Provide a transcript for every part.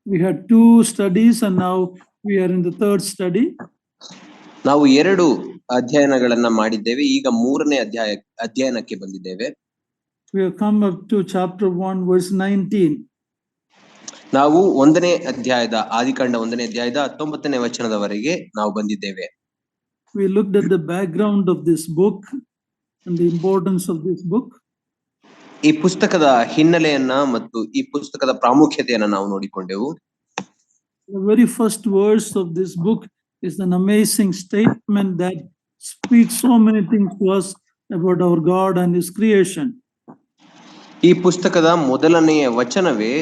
We had 2 studies and now we are in the 3rd study. ನಾವು 2 ಅಧ್ಯಯನಗಳನ್ನ ಮಾಡಿದ್ದೇವೆ. ಈಗ 3ನೇ ಅಧ್ಯಯನಕ್ಕೆ ಬಂದಿದ್ದೇವೆ. We have come up to chapter 1 verse 19. ನಾವು 1ನೇ ಅಧ್ಯಾಯದ ಆದಿಕಾಂಡ 1ನೇ ಅಧ್ಯಾಯದ 19ನೇ ವಚನದವರೆಗೆ ನಾವು ಬಂದಿದ್ದೇವೆ. We looked at the background of this book and the importance of this book. ಈ ಪುಸ್ತಕದ ಹಿನ್ನೆಲೆಯನ್ನ ಮತ್ತು ಈ ಪುಸ್ತಕದ ಪ್ರಾಮುಖ್ಯತೆಯನ್ನ ನಾವು ನೋಡಿಕೊಂಡೆವು. The very first verse of this book is an amazing statement that speaks so many things to us about our God and his creation. ಈ ಪುಸ್ತಕದ ಮೊದಲನೆಯ ವಚನವೇ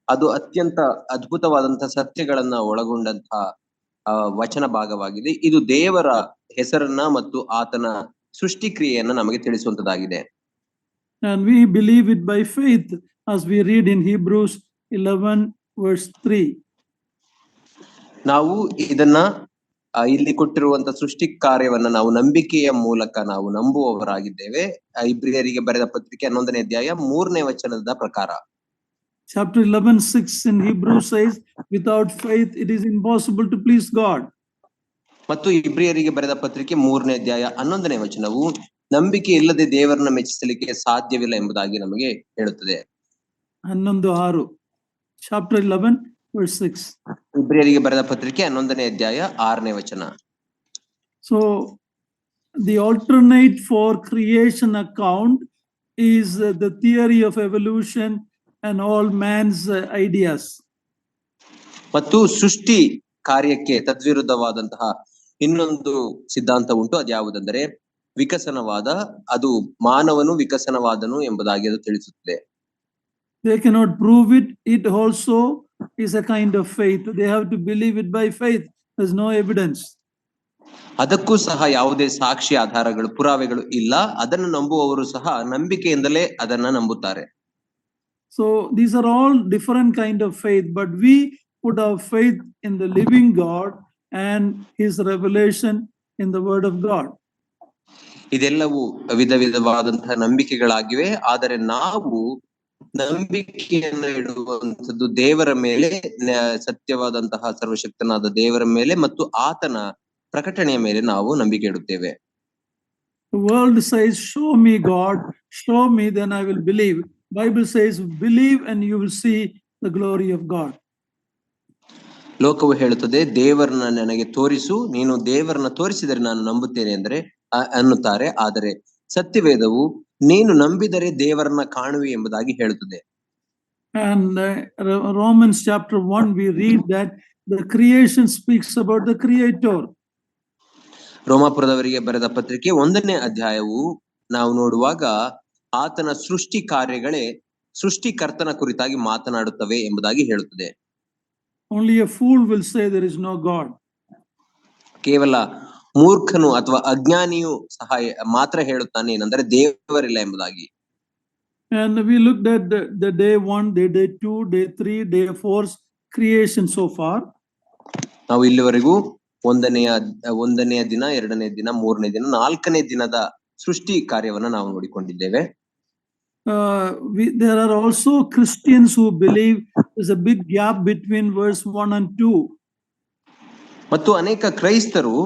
ಅದು ಅತ್ಯಂತ ಅದ್ಭುತವಾದಂತಹ ಸತ್ಯಗಳನ್ನ ಒಳಗೊಂಡಂತಹ ವಚನ ಭಾಗವಾಗಿದೆ. ಇದು ದೇವರ ಹೆಸರನ್ನ ಮತ್ತು ಆತನ ಸೃಷ್ಟಿ ಕ್ರಿಯೆಯನ್ನ ನಮಗೆ ತಿಳಿಸುವಂತದ್ದಾಗಿದೆ. And we believe it by faith as we read in Hebrews 11 verse 3. ನಾವು ಇದನ್ನ ಇಲ್ಲಿ ಕೊಟ್ಟಿರುವಂತ ಸೃಷ್ಟಿ ಕಾರ್ಯವನ್ನ ನಾವು ನಂಬಿಕೆಯ ಮೂಲಕ ನಾವು ನಂಬುವವರಾಗಿದ್ದೇವೆ. ಇಬ್ರಿಯರಿಗೆ ಬರೆದ ಪತ್ರಿಕೆ 11ನೇ ಅಧ್ಯಾಯ 3ನೇ ವಚನದ ಪ್ರಕಾರ. Chapter 11:6 in Hebrew says, without faith it is impossible to please God. ಮತ್ತು ಇಬ್ರಿಯರಿಗೆ ಬರೆದ ಪತ್ರಿಕೆ 3ನೇ ಅಧ್ಯಾಯ 11ನೇ ವಚನವು ನಂಬಿಕೆ ಇಲ್ಲದೆ ದೇವರನ್ನ ಮೆಚ್ಚಿಸಲಿಕ್ಕೆ ಸಾಧ್ಯವಿಲ್ಲ ಎಂಬುದಾಗಿ ನಮಗೆ ಹೇಳುತ್ತದೆ. 11:6 chapter 11 verse 6. ಇಬ್ರಿಯರಿಗೆ ಬರೆದ ಪತ್ರಿಕೆ 11ನೇ ಅಧ್ಯಾಯ 6ನೇ ವಚನ. So the alternate for creation account is the theory of evolution and all man's ideas. ಮತ್ತು ಸೃಷ್ಟಿ ಕಾರ್ಯಕ್ಕೆ ತದ್ವಿರುದ್ಧವಾದಂತಹ ಇನ್ನೊಂದು ಸಿದ್ಧಾಂತ ಉಂಟು. ಅದು ಯಾವುದೆಂದರೆ ವಿಕಸನವಾದ. ಅದು ಮಾನವನು ವಿಕಸನವಾದನು ಎಂಬುದಾಗಿ ಅದು ತಿಳಿಸುತ್ತದೆ. They cannot prove it. It also is a kind of faith. They have to believe it by faith. There's no evidence. ಅದಕ್ಕೂ ಸಹ ಯಾವುದೇ ಸಾಕ್ಷಿ ಆಧಾರಗಳು ಪುರಾವೆಗಳು ಇಲ್ಲ. ಅದನ್ನು ನಂಬುವವರು ಸಹ ನಂಬಿಕೆಯಿಂದಲೇ ಅದನ್ನ ನಂಬುತ್ತಾರೆ. So these are all different kind of faith, but we put our faith in the living God and his revelation in the word of God. ಇದೆಲ್ಲವೂ ವಿಧ ವಿಧವಾದಂತಹ ನಂಬಿಕೆಗಳಾಗಿವೆ. ಆದರೆ ನಾವು ನಂಬಿಕೆಯನ್ನು ಇಡುವಂಥದ್ದು ದೇವರ ಮೇಲೆ, ಸತ್ಯವಾದಂತಹ ಸರ್ವಶಕ್ತನಾದ ದೇವರ ಮೇಲೆ ಮತ್ತು ಆತನ ಪ್ರಕಟಣೆಯ ಮೇಲೆ ನಾವು ನಂಬಿಕೆ ಇಡುತ್ತೇವೆ. The world says, show me God, show me, then I will believe. Bible says, believe and you will see the glory of God. ಲೋಕವು ಹೇಳುತ್ತದೆ, ದೇವರನ್ನ ನನಗೆ ತೋರಿಸು, ನೀನು ದೇವರನ್ನ ತೋರಿಸಿದರೆ ನಾನು ನಂಬುತ್ತೇನೆ ಅಂದ್ರೆ ಅನ್ನುತ್ತಾರೆ. ಆದರೆ ಸತ್ಯವೇದವು ನೀನು ನಂಬಿದರೆ ದೇವರನ್ನ ಕಾಣುವೆ ಎಂಬುದಾಗಿ ಹೇಳುತ್ತದೆ. And Romans chapter 1 we read that the creation speaks about the creator. ರೋಮಾಪುರದವರಿಗೆ ಬರೆದ ಪತ್ರಿಕೆ 1ನೇ ಅಧ್ಯಾಯವು ನಾವು ನೋಡುವಾಗ ಆತನ ಸೃಷ್ಟಿ ಕಾರ್ಯಗಳೇ ಸೃಷ್ಟಿಕರ್ತನ ಕುರಿತಾಗಿ ಮಾತನಾಡುತ್ತವೆ ಎಂಬುದಾಗಿ ಹೇಳುತ್ತದೆ. Only a fool will say there is no God. ಕೇವಲ ಮೂರ್ಖನು ಅಥವಾ ಅಜ್ಞಾನಿಯು ಸಹ ಮಾತ್ರ ಹೇಳುತ್ತಾನೆ ಏನಂದ್ರೆ ದೇವರಿಲ್ಲ ಎಂಬುದಾಗಿ. And we looked at the day 1, day 2, day 3, day 4 creation so far. ನಾವು ಇಲ್ಲಿವರೆಗೂ ಒಂದನೆಯ ದಿನ, 2ನೇ ದಿನ, 3ನೇ ದಿನ, 4ನೇ ದಿನದ ಸೃಷ್ಟಿ ಕಾರ್ಯವನ್ನ ನಾವು ನೋಡಿಕೊಂಡಿದ್ದೇವೆ. There are also Christians who believe there's a big gap between verse 1 and 2. ಮತ್ತು ಅನೇಕ ಕ್ರೈಸ್ತರು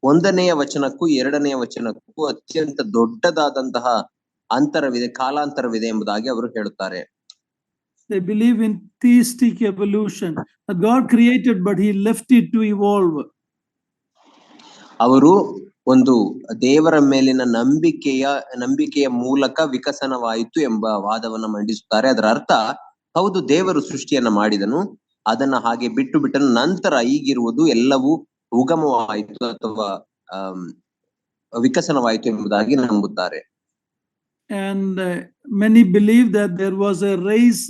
1ನೇ ವಚನಕ್ಕೂ 2ನೇ ವಚನಕ್ಕೂ ಅತ್ಯಂತ ದೊಡ್ಡದಾದಂತಹ ಅಂತರವಿದೆ, ಕಾಲಾಂತರವಿದೆ ಎಂಬುದಾಗಿ ಅವರು ಹೇಳುತ್ತಾರೆ. They believe in theistic evolution. That God created but he left it to evolve. ಅವರು ಒಂದು ದೇವರ ಮೇಲಿನ ನಂಬಿಕೆಯ ಮೂಲಕ ವಿಕಸನವಾಯಿತು ಎಂಬ ವಾದವನ್ನ ಮಂಡಿಸುತ್ತಾರೆ. ಅದರ ಅರ್ಥ, ಹೌದು ದೇವರು ಸೃಷ್ಟಿಯನ್ನ ಮಾಡಿದನು, ಅದನ್ನ ಹಾಗೆ ಬಿಟ್ಟನು, ನಂತರ ಈಗಿರುವುದು ಎಲ್ಲವೂ ಉಗಮವಾಯಿತು ಅಥವಾ ವಿಕಸನವಾಯಿತು ಎಂಬುದಾಗಿ ನಂಬುತ್ತಾರೆ. And many believe that there was a race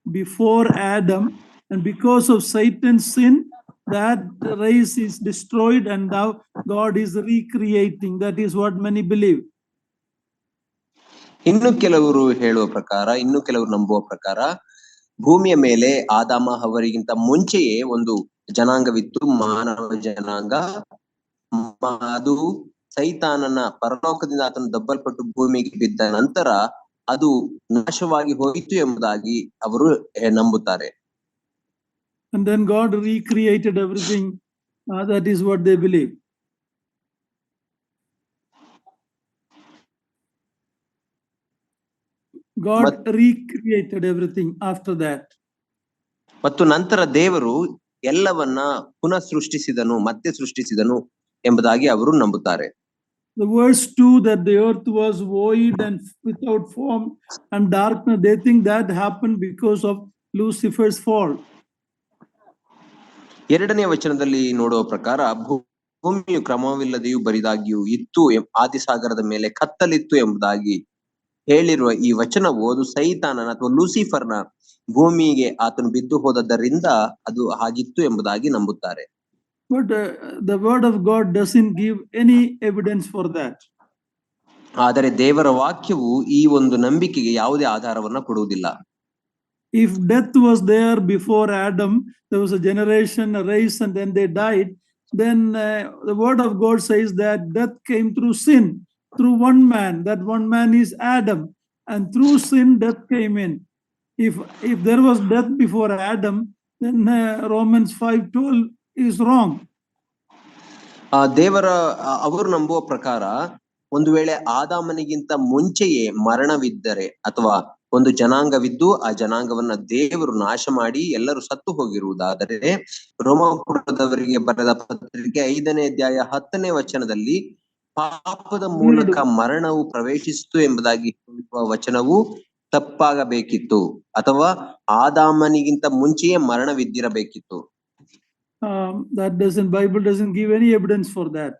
before Adam, and because of Satan's sin that race is destroyed and now God is recreating. That is what many believe. ಇನ್ನು ಕೆಲವರು ಹೇಳುವ ಪ್ರಕಾರ, ಇನ್ನು ಕೆಲವರು ನಂಬುವ ಪ್ರಕಾರ, ಭೂಮಿಯ ಮೇಲೆ ಆದಾಮ ಹವ್ವರಿಗಿಂತ ಮುಂಚೆಯೇ ಒಂದು ಜನಾಂಗವಿತ್ತು, ಮಾನವ ಜನಾಂಗ. ಅದು ಸೈತಾನನ ಪರಲೋಕದಿಂದ ಆತನು ದಬ್ಬಲ್ಪಟ್ಟು ಭೂಮಿಗೆ ಬಿದ್ದ ನಂತರ ಅದು ನಾಶವಾಗಿ ಹೋಯಿತು ಎಂಬುದಾಗಿ ಅವರು ನಂಬುತ್ತಾರೆ. And then God recreated everything. That is what they believe. God recreated everything after that. ಮತ್ತು ನಂತರ ದೇವರು ಎಲ್ಲವನ್ನ ಪುನಃ ಸೃಷ್ಟಿಸಿದನು ಎಂಬುದಾಗಿ ಅವರು ನಂಬುತ್ತಾರೆ. The verse 2 that the earth was void and without form and darkness, they think that happened because of Lucifer's fall. ಎರಡನೇ ವಚನದಲ್ಲಿ ನೋಡುವ ಪ್ರಕಾರ ಭೂಮಿಯು ಕ್ರಮವಿಲ್ಲದೆಯೂ ಬರಿದಾಗಿಯೂ ಇತ್ತು, ಆದಿಸಾಗರದ ಮೇಲೆ ಕತ್ತಲಿತ್ತು ಎಂಬುದಾಗಿ ಹೇಳಿರುವ ಈ ವಚನವು ಅದು ಸೈತಾನನ ಅಥವಾ ಲೂಸಿಫರ್ನ ಭೂಮಿಗೆ ಆತನು ಬಿದ್ದು ಹೋದದ್ದರಿಂದ ಅದು ಆಗಿತ್ತು ಎಂಬುದಾಗಿ ನಂಬುತ್ತಾರೆ. But the word of God doesn't give any evidence for that. ಆದರೆ ದೇವರ ವಾಕ್ಯವು ಈ ಒಂದು ನಂಬಿಕೆಗೆ ಯಾವುದೇ ಆಧಾರವನ್ನ ಕೊಡುವುದಿಲ್ಲ. If death was there before Adam, there was a generation, a race, and then they died, then the word of God says that death came through sin, through one man. That one man is Adam, and through sin death came in. If there was death before Adam, then Romans 5:12 is wrong. ಅವರು ನಂಬುವ ಪ್ರಕಾರ ಒಂದು ವೇಳೆ ಆದಾಮನಿಗಿಂತ ಮುಂಚೆಯೇ ಮರಣವಿದ್ದರೆ ಅಥವಾ ಒಂದು ಜನಾಂಗವಿದ್ದು ಆ ಜನಾಂಗವನ್ನ ದೇವರು ನಾಶ ಮಾಡಿ ಎಲ್ಲರೂ ಸತ್ತು ಹೋಗಿರುವುದಾದರೆ, ರೋಮಾಪುರದವರಿಗೆ ಬರೆದ ಪತ್ರಿಕೆ 5ನೇ ಅಧ್ಯಾಯ 10ನೇ ವಚನದಲ್ಲಿ ಪಾಪದ ಮೂಲಕ ಮರಣವು ಪ್ರವೇಶಿಸಿತು ಎಂಬುದಾಗಿ ಹೇಳುವ ವಚನವು ತಪ್ಪಾಗಬೇಕಿತ್ತು, ಅಥವಾ ಆದಾಮನಿಗಿಂತ ಮುಂಚೆಯೇ ಮರಣವಿದ್ದಿರಬೇಕಿತ್ತು. Bible doesn't give any evidence for that.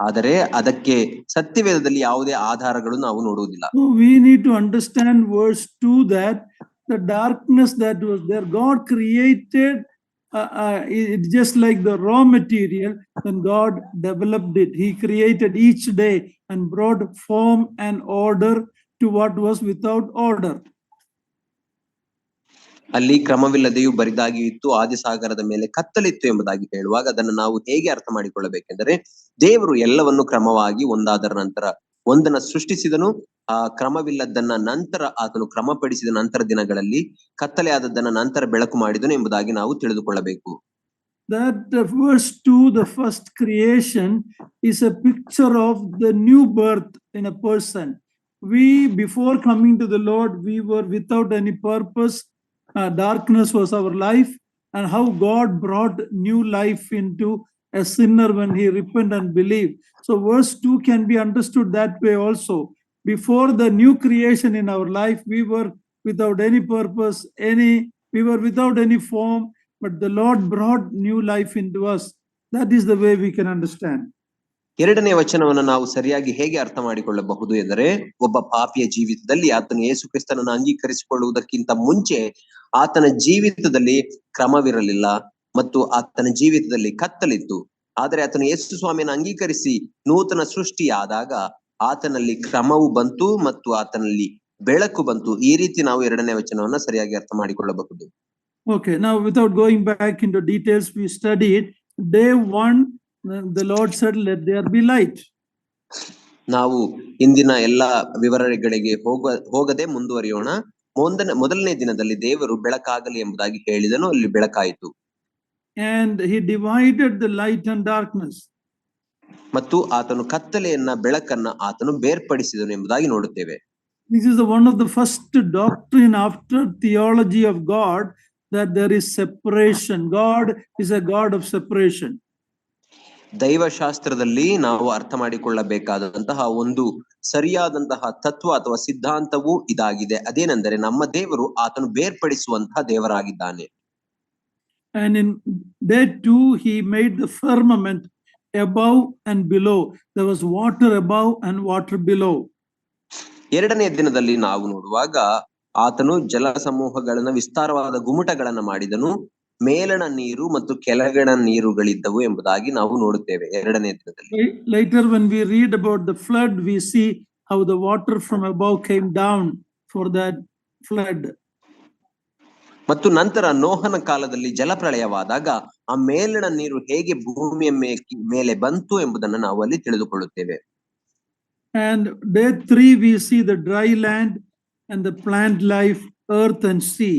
ಆದರೆ ಅದಕ್ಕೆ ಸತ್ಯವೇದದಲ್ಲಿ ಯಾವುದೇ ಆಧಾರಗಳು ನಾವು ನೋಡುವುದಿಲ್ಲ. So we need to understand verse 2 that the darkness that was there, God created it just like the raw material, and God developed it. He created each day and brought form and order to what was without order. ಅಲ್ಲಿ ಕ್ರಮವಿಲ್ಲದೆಯೂ ಬರಿದಾಗಿಯೂ ಇತ್ತು, ಆದಿಸಾಗರದ ಮೇಲೆ ಕತ್ತಲಿತ್ತು ಎಂಬುದಾಗಿ ಹೇಳುವಾಗ ಅದನ್ನು ನಾವು ಹೇಗೆ ಅರ್ಥ ಮಾಡಿಕೊಳ್ಳಬೇಕೆಂದರೆ, ದೇವರು ಎಲ್ಲವನ್ನು ಕ್ರಮವಾಗಿ ಒಂದಾದರ ನಂತರ ಒಂದನ್ನ ಸೃಷ್ಟಿಸಿದನು. ಆ ಕ್ರಮವಿಲ್ಲದನ್ನ ನಂತರ ಆತನು ಕ್ರಮಪಡಿಸಿದ ನಂತರ ದಿನಗಳಲ್ಲಿ ಕತ್ತಲೆ ಆದದ್ದನ್ನ ನಂತರ ಬೆಳಕು ಮಾಡಿದನು ಎಂಬುದಾಗಿ ನಾವು ತಿಳಿದುಕೊಳ್ಳಬೇಕು. That verse 2, the first creation, is a picture of the new birth in a person. We, before coming to the Lord, we were without any purpose. Darkness was our life, and how God brought new life into a sinner when he repent and believe. So verse 2 can be understood that way also. Before the new creation in our life, we were without any purpose, we were without any form, but the Lord brought new life into us. That is the way we can understand. ಎರಡನೇ ವಚನವನ್ನು ನಾವು ಸರಿಯಾಗಿ ಹೇಗೆ ಅರ್ಥ ಮಾಡಿಕೊಳ್ಳಬಹುದು ಎಂದರೆ, ಒಬ್ಬ ಪಾಪಿಯ ಜೀವಿತದಲ್ಲಿ ಆತನು ಯೇಸು ಕ್ರಿಸ್ತನನ್ನು ಅಂಗೀಕರಿಸಿಕೊಳ್ಳುವುದಕ್ಕಿಂತ ಮುಂಚೆ ಆತನ ಜೀವಿತದಲ್ಲಿ ಕ್ರಮವಿರಲಿಲ್ಲ ಮತ್ತು ಆತನ ಜೀವಿತದಲ್ಲಿ ಕತ್ತಲಿತ್ತು. ಆದರೆ ಆತನು ಯೇಸು ಸ್ವಾಮಿಯನ್ನು ಅಂಗೀಕರಿಸಿ ನೂತನ ಸೃಷ್ಟಿಯಾದಾಗ ಆತನಲ್ಲಿ ಕ್ರಮವು ಬಂತು ಮತ್ತು ಆತನಲ್ಲಿ ಬೆಳಕು ಬಂತು. ಈ ರೀತಿ ನಾವು ಎರಡನೇ ವಚನವನ್ನ ಸರಿಯಾಗಿ ಅರ್ಥ ಮಾಡಿಕೊಳ್ಳಬಹುದು. Okay, now without going back into details, we studied day 1. The Lord said, let there be light. ನಾವು ಇಂದಿನ ಎಲ್ಲಾ ವಿವರಗಳಿಗೆ ಹೋಗದೆ ಮುಂದುವರಿಯೋಣ. ಮೊದಲನೇ ದಿನದಲ್ಲಿ ದೇವರು ಬೆಳಕಾಗಲಿ ಎಂಬುದಾಗಿ ಹೇಳಿದನು, ಅಲ್ಲಿ ಬೆಳಕಾಯಿತು. And he divided the light and darkness. ಮತ್ತು ಆತನು ಕತ್ತಲೆಯನ್ನ ಬೆಳಕನ್ನ ಆತನು ಬೇರ್ಪಡಿಸಿದನು ಎಂಬುದಾಗಿ ನೋಡುತ್ತೇವೆ. This is one of the first doctrine after theology of God, that there is separation. God is a God of separation. ದೈವಶಾಸ್ತ್ರದಲ್ಲಿ ನಾವು ಅರ್ಥ ಮಾಡಿಕೊಳ್ಳಬೇಕಾದಂತಹ ಒಂದು ಸರಿಯಾದಂತಹ ತತ್ವ ಅಥವಾ ಸಿದ್ಧಾಂತವು ಇದಾಗಿದೆ. ಅದೇನೆಂದರೆ, ನಮ್ಮ ದೇವರು ಆತನು ಬೇರ್ಪಡಿಸುವಂತಹ ದೇವರಾಗಿದ್ದಾನೆ. And in day 2, he made the firmament above and below. There was water above and water below. ಎರಡನೇ ದಿನದಲ್ಲಿ ನಾವು ನೋಡುವಾಗ ಆತನು ಜಲ ಸಮೂಹಗಳನ್ನ ವಿಸ್ತಾರವಾದ ಗುಮ್ಮಟಗಳನ್ನ ಮಾಡಿದನು, ಮೇಲಣ ನೀರು ಮತ್ತು ಕೆಳಗಣ ನೀರುಗಳಿದ್ದವು ಎಂಬುದಾಗಿ ನಾವು ನೋಡುತ್ತೇವೆ ಎರಡನೇ ದಿನದಲ್ಲಿ. Later when we read about the flood, we see how the water from above came down for that flood. ಮತ್ತು ನಂತರ ನೋಹನ ಕಾಲದಲ್ಲಿ ಜಲಪ್ರಳಯವಾದಾಗ ಆ ಮೇಲಣ ನೀರು ಹೇಗೆ ಭೂಮಿಯ ಮೇಲೆ ಬಂತು ಎಂಬುದನ್ನು ನಾವು ಅಲ್ಲಿ ತಿಳಿದುಕೊಳ್ಳುತ್ತೇವೆ. And day 3 we see the dry land and the plant life, earth and sea.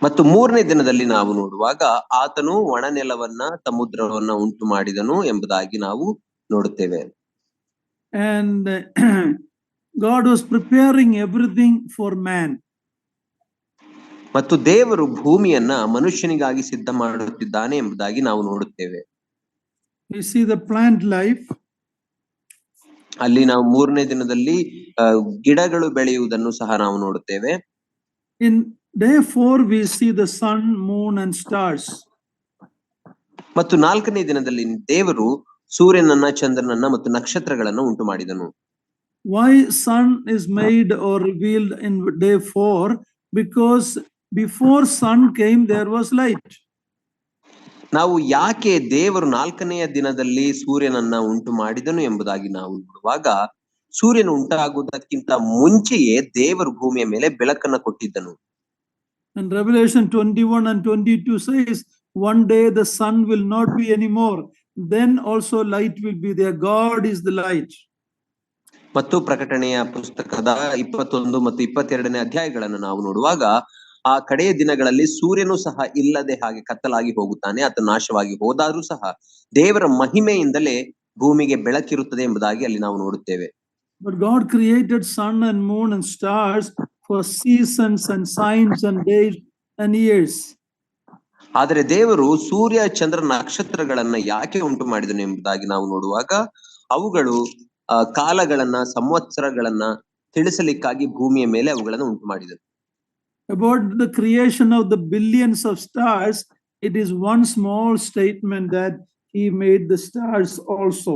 ಮತ್ತು ಮೂರನೇ ದಿನದಲ್ಲಿ ನಾವು ನೋಡುವಾಗ ಆತನು ಒಣನೆಲವನ್ನ ಸಮುದ್ರವನ್ನ ಉಂಟು ಮಾಡಿದನು ಎಂಬುದಾಗಿ ನಾವು ನೋಡುತ್ತೇವೆ. And God was preparing everything for man. ಮತ್ತು ದೇವರು ಭೂಮಿಯನ್ನ ಮನುಷ್ಯನಿಗಾಗಿ ಸಿದ್ಧ ಮಾಡುತ್ತಿದ್ದಾನೆ ಎಂಬುದಾಗಿ ನಾವು ನೋಡುತ್ತೇವೆ. We see the plant life. ಅಲ್ಲಿ ನಾವು ಮೂರನೇ ದಿನದಲ್ಲಿ ಗಿಡಗಳು ಬೆಳೆಯುವುದನ್ನು ಸಹ ನಾವು ನೋಡುತ್ತೇವೆ. In day 4 we see the sun, moon and stars. ಮತ್ತು ನಾಲ್ಕನೇ ದಿನದಲ್ಲಿ ದೇವರು ಸೂರ್ಯನನ್ನ, ಚಂದ್ರನನ್ನ ಮತ್ತು ನಕ್ಷತ್ರಗಳನ್ನ ಉಂಟು ಮಾಡಿದನು. Why sun is made or revealed in day 4? Because before sun came there was light. ನಾವು ಯಾಕೆ ದೇವರು ನಾಲ್ಕನೆಯ ದಿನದಲ್ಲಿ ಸೂರ್ಯನನ್ನ ಉಂಟು ಮಾಡಿದನು ಎಂಬುದಾಗಿ ನಾವು ನೋಡುವಾಗ, ಸೂರ್ಯನು ಉಂಟಾಗುವುದಕ್ಕಿಂತ ಮುಂಚೆಯೇ ದೇವರು ಭೂಮಿಯ ಮೇಲೆ ಬೆಳಕನ್ನ ಕೊಟ್ಟಿದ್ದನು. And Revelation 21 and 22 says, one day the sun will not be anymore. Then also light will be there. God is the light. ಮತ್ತು ಪ್ರಕಟಣೆಯ ಪುಸ್ತಕದ 21 ಮತ್ತು 22ನೇ ಅಧ್ಯಾಯಗಳನ್ನು ನಾವು ನೋಡುವಾಗ, ಆ ಕಡೆಯ ದಿನಗಳಲ್ಲಿ ಸೂರ್ಯನು ಸಹ ಇಲ್ಲದೆ ಹಾಗೆ ಕತ್ತಲಾಗಿ ಹೋಗುತ್ತಾನೆ. ಆತ ನಾಶವಾಗಿ ಹೋದಾರೂ ಸಹ ದೇವರ ಮಹಿಮೆಯಿಂದಲೇ ಭೂಮಿಗೆ ಬೆಳಕಿರುತ್ತದೆ ಎಂಬುದಾಗಿ ಅಲ್ಲಿ ನಾವು ನೋಡುತ್ತೇವೆ. But God created sun and moon and stars for seasons and signs and days and years. ಆದರೆ ದೇವರು ಸೂರ್ಯ, ಚಂದ್ರ, ನಕ್ಷತ್ರಗಳನ್ನ ಯಾಕೆ ಉಂಟು ಮಾಡಿದನು ಎಂಬುದಾಗಿ ನಾವು ನೋಡುವಾಗ, ಅವುಗಳು ಕಾಲಗಳನ್ನ, ಸಂವತ್ಸರಗಳನ್ನ ತಿಳಿಸಲಿಕ್ಕಾಗಿ ಭೂಮಿಯ ಮೇಲೆ ಅವುಗಳನ್ನು ಉಂಟು ಮಾಡಿದನು. About the creation of the billions of stars, it is one small statement that he made the stars also.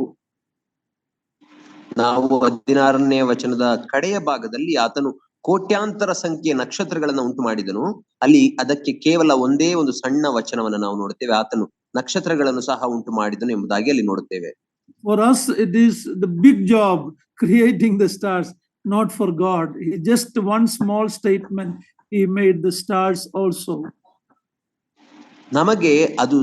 ನಾವು 16ನೇ ವಚನದ ಕಡೆಯ ಭಾಗದಲ್ಲಿ ಆತನು ಕೋಟ್ಯಾಂತರ ಸಂಖ್ಯೆಯ ನಕ್ಷತ್ರಗಳನ್ನ ಉಂಟು ಮಾಡಿದನು. ಅಲ್ಲಿ ಅದಕ್ಕೆ ಕೇವಲ ಒಂದೇ ಒಂದು ಸಣ್ಣ ವಚನವನ್ನ ನಾವು ನೋಡುತ್ತೇವೆ, ಆತನು ನಕ್ಷತ್ರಗಳನ್ನು ಸಹ ಉಂಟು ಮಾಡಿದನು ಎಂಬುದಾಗಿ ಅಲ್ಲಿ ನೋಡುತ್ತೇವೆ. For us, it is the big job creating the stars, not for God. Just one small statement, he made the stars also. ನಮಗೆ ಅದು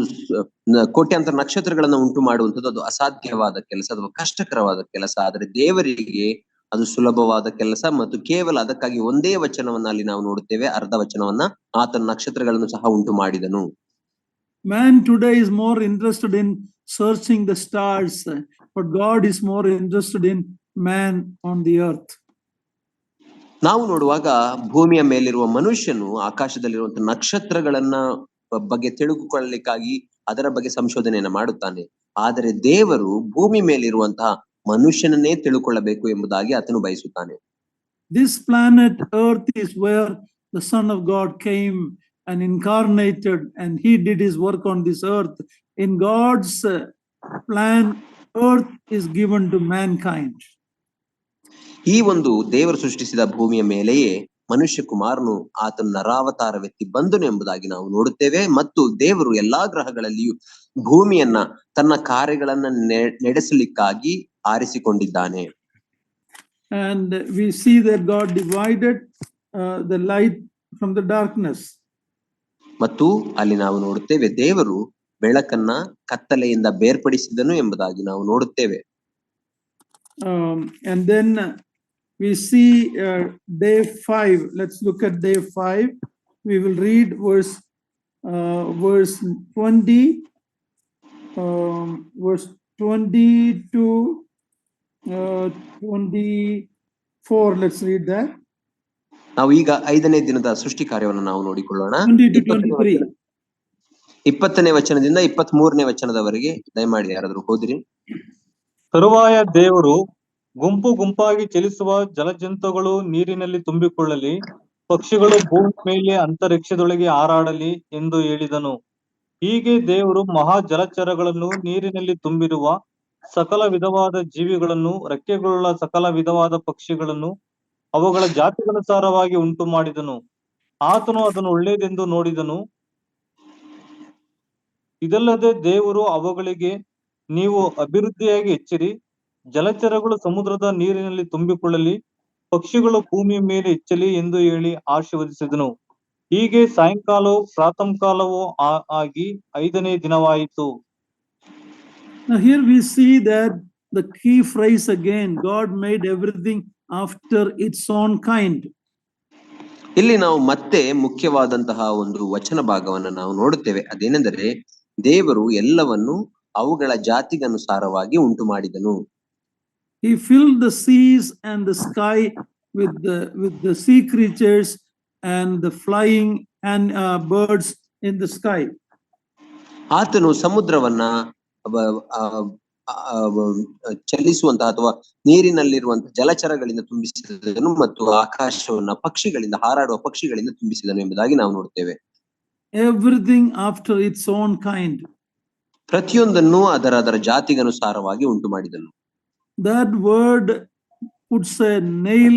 ಕೋಟ್ಯಾಂತರ ನಕ್ಷತ್ರಗಳನ್ನ ಉಂಟು ಮಾಡುವಂಥದ್ದು ಅದು ಅಸಾಧ್ಯವಾದ ಕೆಲಸ, ಅಥವಾ ಕಷ್ಟಕರವಾದ ಕೆಲಸ. ಆದರೆ ದೇವರಿಗೆ ಅದು ಸುಲಭವಾದ ಕೆಲಸ. ಮತ್ತು ಕೇವಲ ಅದಕ್ಕಾಗಿ ಒಂದೇ ವಚನವನ್ನ ಅಲ್ಲಿ ನಾವು ನೋಡುತ್ತೇವೆ, ಅರ್ಧ ವಚನವನ್ನ, ಆತನ ನಕ್ಷತ್ರಗಳನ್ನು ಸಹ ಉಂಟು ಮಾಡಿದನು. Man today is more interested in searching the stars, but God is more interested in man on the earth. ನಾವು ನೋಡುವಾಗ ಭೂಮಿಯ ಮೇಲಿರುವ ಮನುಷ್ಯನು ಆಕಾಶದಲ್ಲಿರುವಂತಹ ನಕ್ಷತ್ರಗಳನ್ನ ಬಗ್ಗೆ ತಿಳಿದುಕೊಳ್ಳಲಿಕ್ಕಾಗಿ ಅದರ ಬಗ್ಗೆ ಸಂಶೋಧನೆಯನ್ನ ಮಾಡುತ್ತಾನೆ. ಆದರೆ ದೇವರು ಭೂಮಿ ಮೇಲಿರುವಂತಹ ಮನುಷ್ಯನನ್ನೇ ತಿಳುಕೊಳ್ಳಬೇಕು ಎಂಬುದಾಗಿ ಆತನು ಬಯಸುತ್ತಾನೆ. This planet Earth is where the Son of God came and incarnated, and he did his work on this earth. In God's plan, earth is given to mankind. ಈ ಒಂದು ದೇವರು ಸೃಷ್ಟಿಸಿದ ಭೂಮಿಯ ಮೇಲೆಯೇ ಮನುಷ್ಯ ಕುಮಾರನು ಆತನ ನರಾವತಾರವೆತ್ತಿ ಬಂದನು ಎಂಬುದಾಗಿ ನಾವು ನೋಡುತ್ತೇವೆ. ಮತ್ತು ದೇವರು ಎಲ್ಲಾ ಗ್ರಹಗಳಲ್ಲಿಯೂ ಭೂಮಿಯನ್ನ ತನ್ನ ಕಾರ್ಯಗಳನ್ನ ನಡೆಸಲಿಕ್ಕಾಗಿ ಆರಿಸಿಕೊಂಡಿದ್ದಾನೆ. And we see that God divided the light from the darkness. ಮತ್ತು ಅಲ್ಲಿ ನಾವು ನೋಡುತ್ತೇವೆ ದೇವರು ಬೆಳಕನ್ನ ಕತ್ತಲೆಯಿಂದ ಬೇರ್ಪಡಿಸಿದನು ಎಂಬುದಾಗಿ ನಾವು ನೋಡುತ್ತೇವೆ. And then we see day 5. Let's look at day 5. We will read verse 20, verse 20 to 24. Let's read that. ನಾವು ಈಗ 5ನೇ ದಿನದ ಸೃಷ್ಟಿ ಕಾರ್ಯವನ್ನು ನಾವು ನೋಡಿಕೊಳ್ಳೋಣ. 20ನೇ ವಚನದಿಂದ 23ನೇ ವಚನದವರೆಗೆ ದಯಮಾಡಿ ಯಾರಾದ್ರೂ ಓದಿರಿ. ತರುವಾಯ ದೇವರು ಗುಂಪು ಗುಂಪಾಗಿ ಚಲಿಸುವ ಜಲಜಂತುಗಳು ನೀರಿನಲ್ಲಿ ತುಂಬಿಕೊಳ್ಳಲಿ, ಪಕ್ಷಿಗಳು ಭೂಮಿ ಮೇಲೆ ಅಂತರಿಕ್ಷದೊಳಗೆ ಹಾರಾಡಲಿ ಎಂದು ಹೇಳಿದನು. ಹೀಗೆ ದೇವರು ಮಹಾ ಜಲಚರಗಳನ್ನು, ನೀರಿನಲ್ಲಿ ತುಂಬಿರುವ ಸಕಲ ವಿಧವಾದ ಜೀವಿಗಳನ್ನು, ರೆಕ್ಕೆಗಳುಳ್ಳ ಸಕಲ ವಿಧವಾದ ಪಕ್ಷಿಗಳನ್ನು ಅವುಗಳ ಜಾತಿಗನುಸಾರವಾಗಿ ಉಂಟು ಮಾಡಿದನು. ಆತನು ಅದನ್ನು ಒಳ್ಳೆಯದೆಂದು ನೋಡಿದನು. ಇದಲ್ಲದೆ ದೇವರು ಅವುಗಳಿಗೆ, ನೀವು ಅಭಿವೃದ್ಧಿಯಾಗಿ ಹೆಚ್ಚಿರಿ, ಜಲಚರಗಳು ಸಮುದ್ರದ ನೀರಿನಲ್ಲಿ ತುಂಬಿಕೊಳ್ಳಲಿ, ಪಕ್ಷಿಗಳು ಭೂಮಿಯ ಮೇಲೆ ಹೆಚ್ಚಲಿ ಎಂದು ಹೇಳಿ ಆಶೀರ್ವದಿಸಿದನು. ಹೀಗೆ ಸಾಯಂಕಾಲವೂ ಪ್ರಾತಃ ಕಾಲವೂ ಆಗಿ 5ನೇ ದಿನವಾಯಿತು. Now here we see that the key phrase again, God made everything after its own kind. ಇಲ್ಲಿ ನಾವು ಮತ್ತೆ ಮುಖ್ಯವಾದಂತಹ ಒಂದು ವಚನ ಭಾಗವನ್ನು ನಾವು ನೋಡುತ್ತೇವೆ. ಅದೇನೆಂದರೆ, ದೇವರು ಎಲ್ಲವನ್ನು ಅವುಗಳ ಜಾತಿಗನುಸಾರವಾಗಿ ಉಂಟು ಮಾಡಿದನು. He filled the seas and the sky with the sea creatures and the flying and birds in the sky. ಆತನು ಸಮುದ್ರವನ್ನ ಚಲಿಸುವಂತಹ ಅಥವಾ ನೀರಿನಲ್ಲಿರುವಂತಹ ಜಲಚರಗಳಿಂದ ತುಂಬಿಸಿದನು ಮತ್ತು ಆಕಾಶವನ್ನ ಪಕ್ಷಿಗಳಿಂದ, ಹಾರಾಡುವ ಪಕ್ಷಿಗಳಿಂದ ತುಂಬಿಸಿದನು ಎಂಬುದಾಗಿ ನಾವು ನೋಡ್ತೇವೆ. Everything after its own kind. ಪ್ರತಿಯೊಂದನ್ನು ಅದರ ಜಾತಿಗನುಸಾರವಾಗಿ ಉಂಟು ಮಾಡಿದನು. That word puts a nail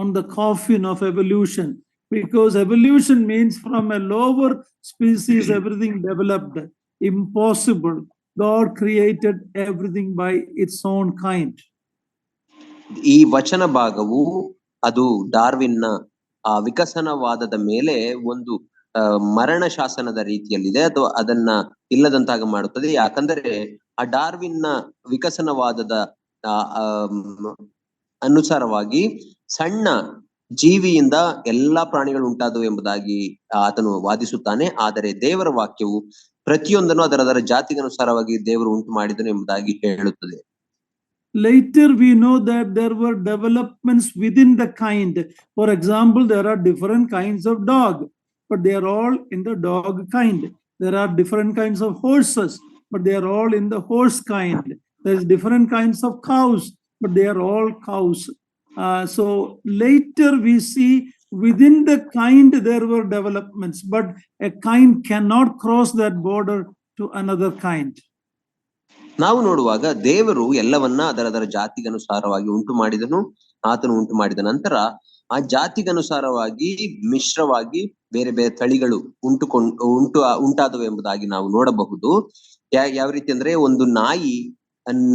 on the coffin of evolution, because evolution means from a lower species everything developed. Impossible. God created everything by its own kind. ಈ ವಚನ ಭಾಗವು ಅದು ಡಾರ್ವಿನ್ನ ವಿಕಸನವಾದದ ಮೇಲೆ ಒಂದು ಮರಣ ಶಾಸನದ ರೀತಿಯಲ್ಲಿದೆ, ಅಥವಾ ಅದನ್ನ ಇಲ್ಲದಂತಾಗ ಮಾಡುತ್ತದೆ. ಯಾಕಂದರೆ ಆ ಡಾರ್ವಿನ್ನ ವಿಕಸನವಾದದ ಅನುಸಾರವಾಗಿ ಸಣ್ಣ ಜೀವಿಯಿಂದ ಎಲ್ಲಾ ಪ್ರಾಣಿಗಳು ಉಂಟಾದವು ಎಂಬುದಾಗಿ ಆತನು ವಾದಿಸುತ್ತಾನೆ. ಆದರೆ ದೇವರ ವಾಕ್ಯವು ಪ್ರತಿಯೊಂದನ್ನು ಅದರ ಜಾತಿಗನುಸಾರವಾಗಿ ದೇವರು ಉಂಟು ಮಾಡಿದನು ಎಂಬುದಾಗಿ ಹೇಳುತ್ತದೆ. Later we know that there were developments within the kind. For example, there are different kinds of dog, but they are all in the dog kind. There are different kinds of horses, but they are all in the horse kind. There's different kinds of cows, but they are all cows. So later we see within the kind there were developments, but a kind cannot cross that border to another kind. ನಾವು ನೋಡುವಾಗ ದೇವರು ಎಲ್ಲವನ್ನ ಅದರ ಜಾತಿಗನುಸಾರವಾಗಿ ಉಂಟು ಮಾಡಿದನು. ಆತನು ಉಂಟು ಮಾಡಿದ ನಂತರ ಆ ಜಾತಿಗನುಸಾರವಾಗಿ ಮಿಶ್ರವಾಗಿ ಬೇರೆ ಬೇರೆ ತಳಿಗಳು ಉಂಟಾದವು ಎಂಬುದಾಗಿ ನಾವು ನೋಡಬಹುದು. ಯಾವ ರೀತಿ ಅಂದ್ರೆ, ಒಂದು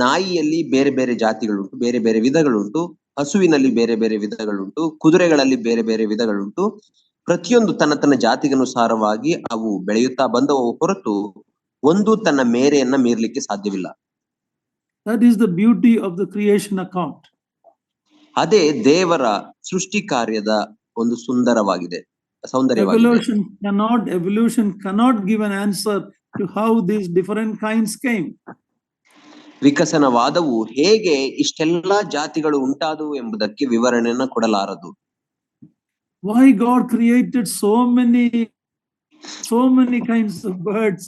ನಾಯಿಯಲ್ಲಿ ಬೇರೆ ಬೇರೆ ಜಾತಿಗಳುಂಟು, ಬೇರೆ ಬೇರೆ ವಿಧಗಳುಂಟು. ಹಸುವಿನಲ್ಲಿ ಬೇರೆ ಬೇರೆ ವಿಧಗಳುಂಟು, ಕುದುರೆಗಳಲ್ಲಿ ಬೇರೆ ಬೇರೆ ವಿಧಗಳುಂಟು. ಪ್ರತಿಯೊಂದು ತನ್ನ ಜಾತಿಗನುಸಾರವಾಗಿ ಅವು ಬೆಳೆಯುತ್ತಾ ಬಂದವು ಹೊರತು ಒಂದು ತನ್ನ ಮೇರೆಯನ್ನ ಮೀರ್ಲಿಕ್ಕೆ ಸಾಧ್ಯವಿಲ್ಲ. That is the beauty of the creation account. ಅದೇ ದೇವರ ಸೃಷ್ಟಿ ಕಾರ್ಯದ ಒಂದು ಸೌಂದರ್ಯವಾಗಿದೆ. Evolution cannot give an answer to how these different kinds came. ವಿಕಸನವಾದವು ಹೇಗೆ ಇಷ್ಟೆಲ್ಲಾ ಜಾತಿಗಳು ಉಂಟಾದವು ಎಂಬುದಕ್ಕೆ ವಿವರಣೆಯನ್ನ ಕೊಡಲಾರದು. Why God created so many kinds of birds?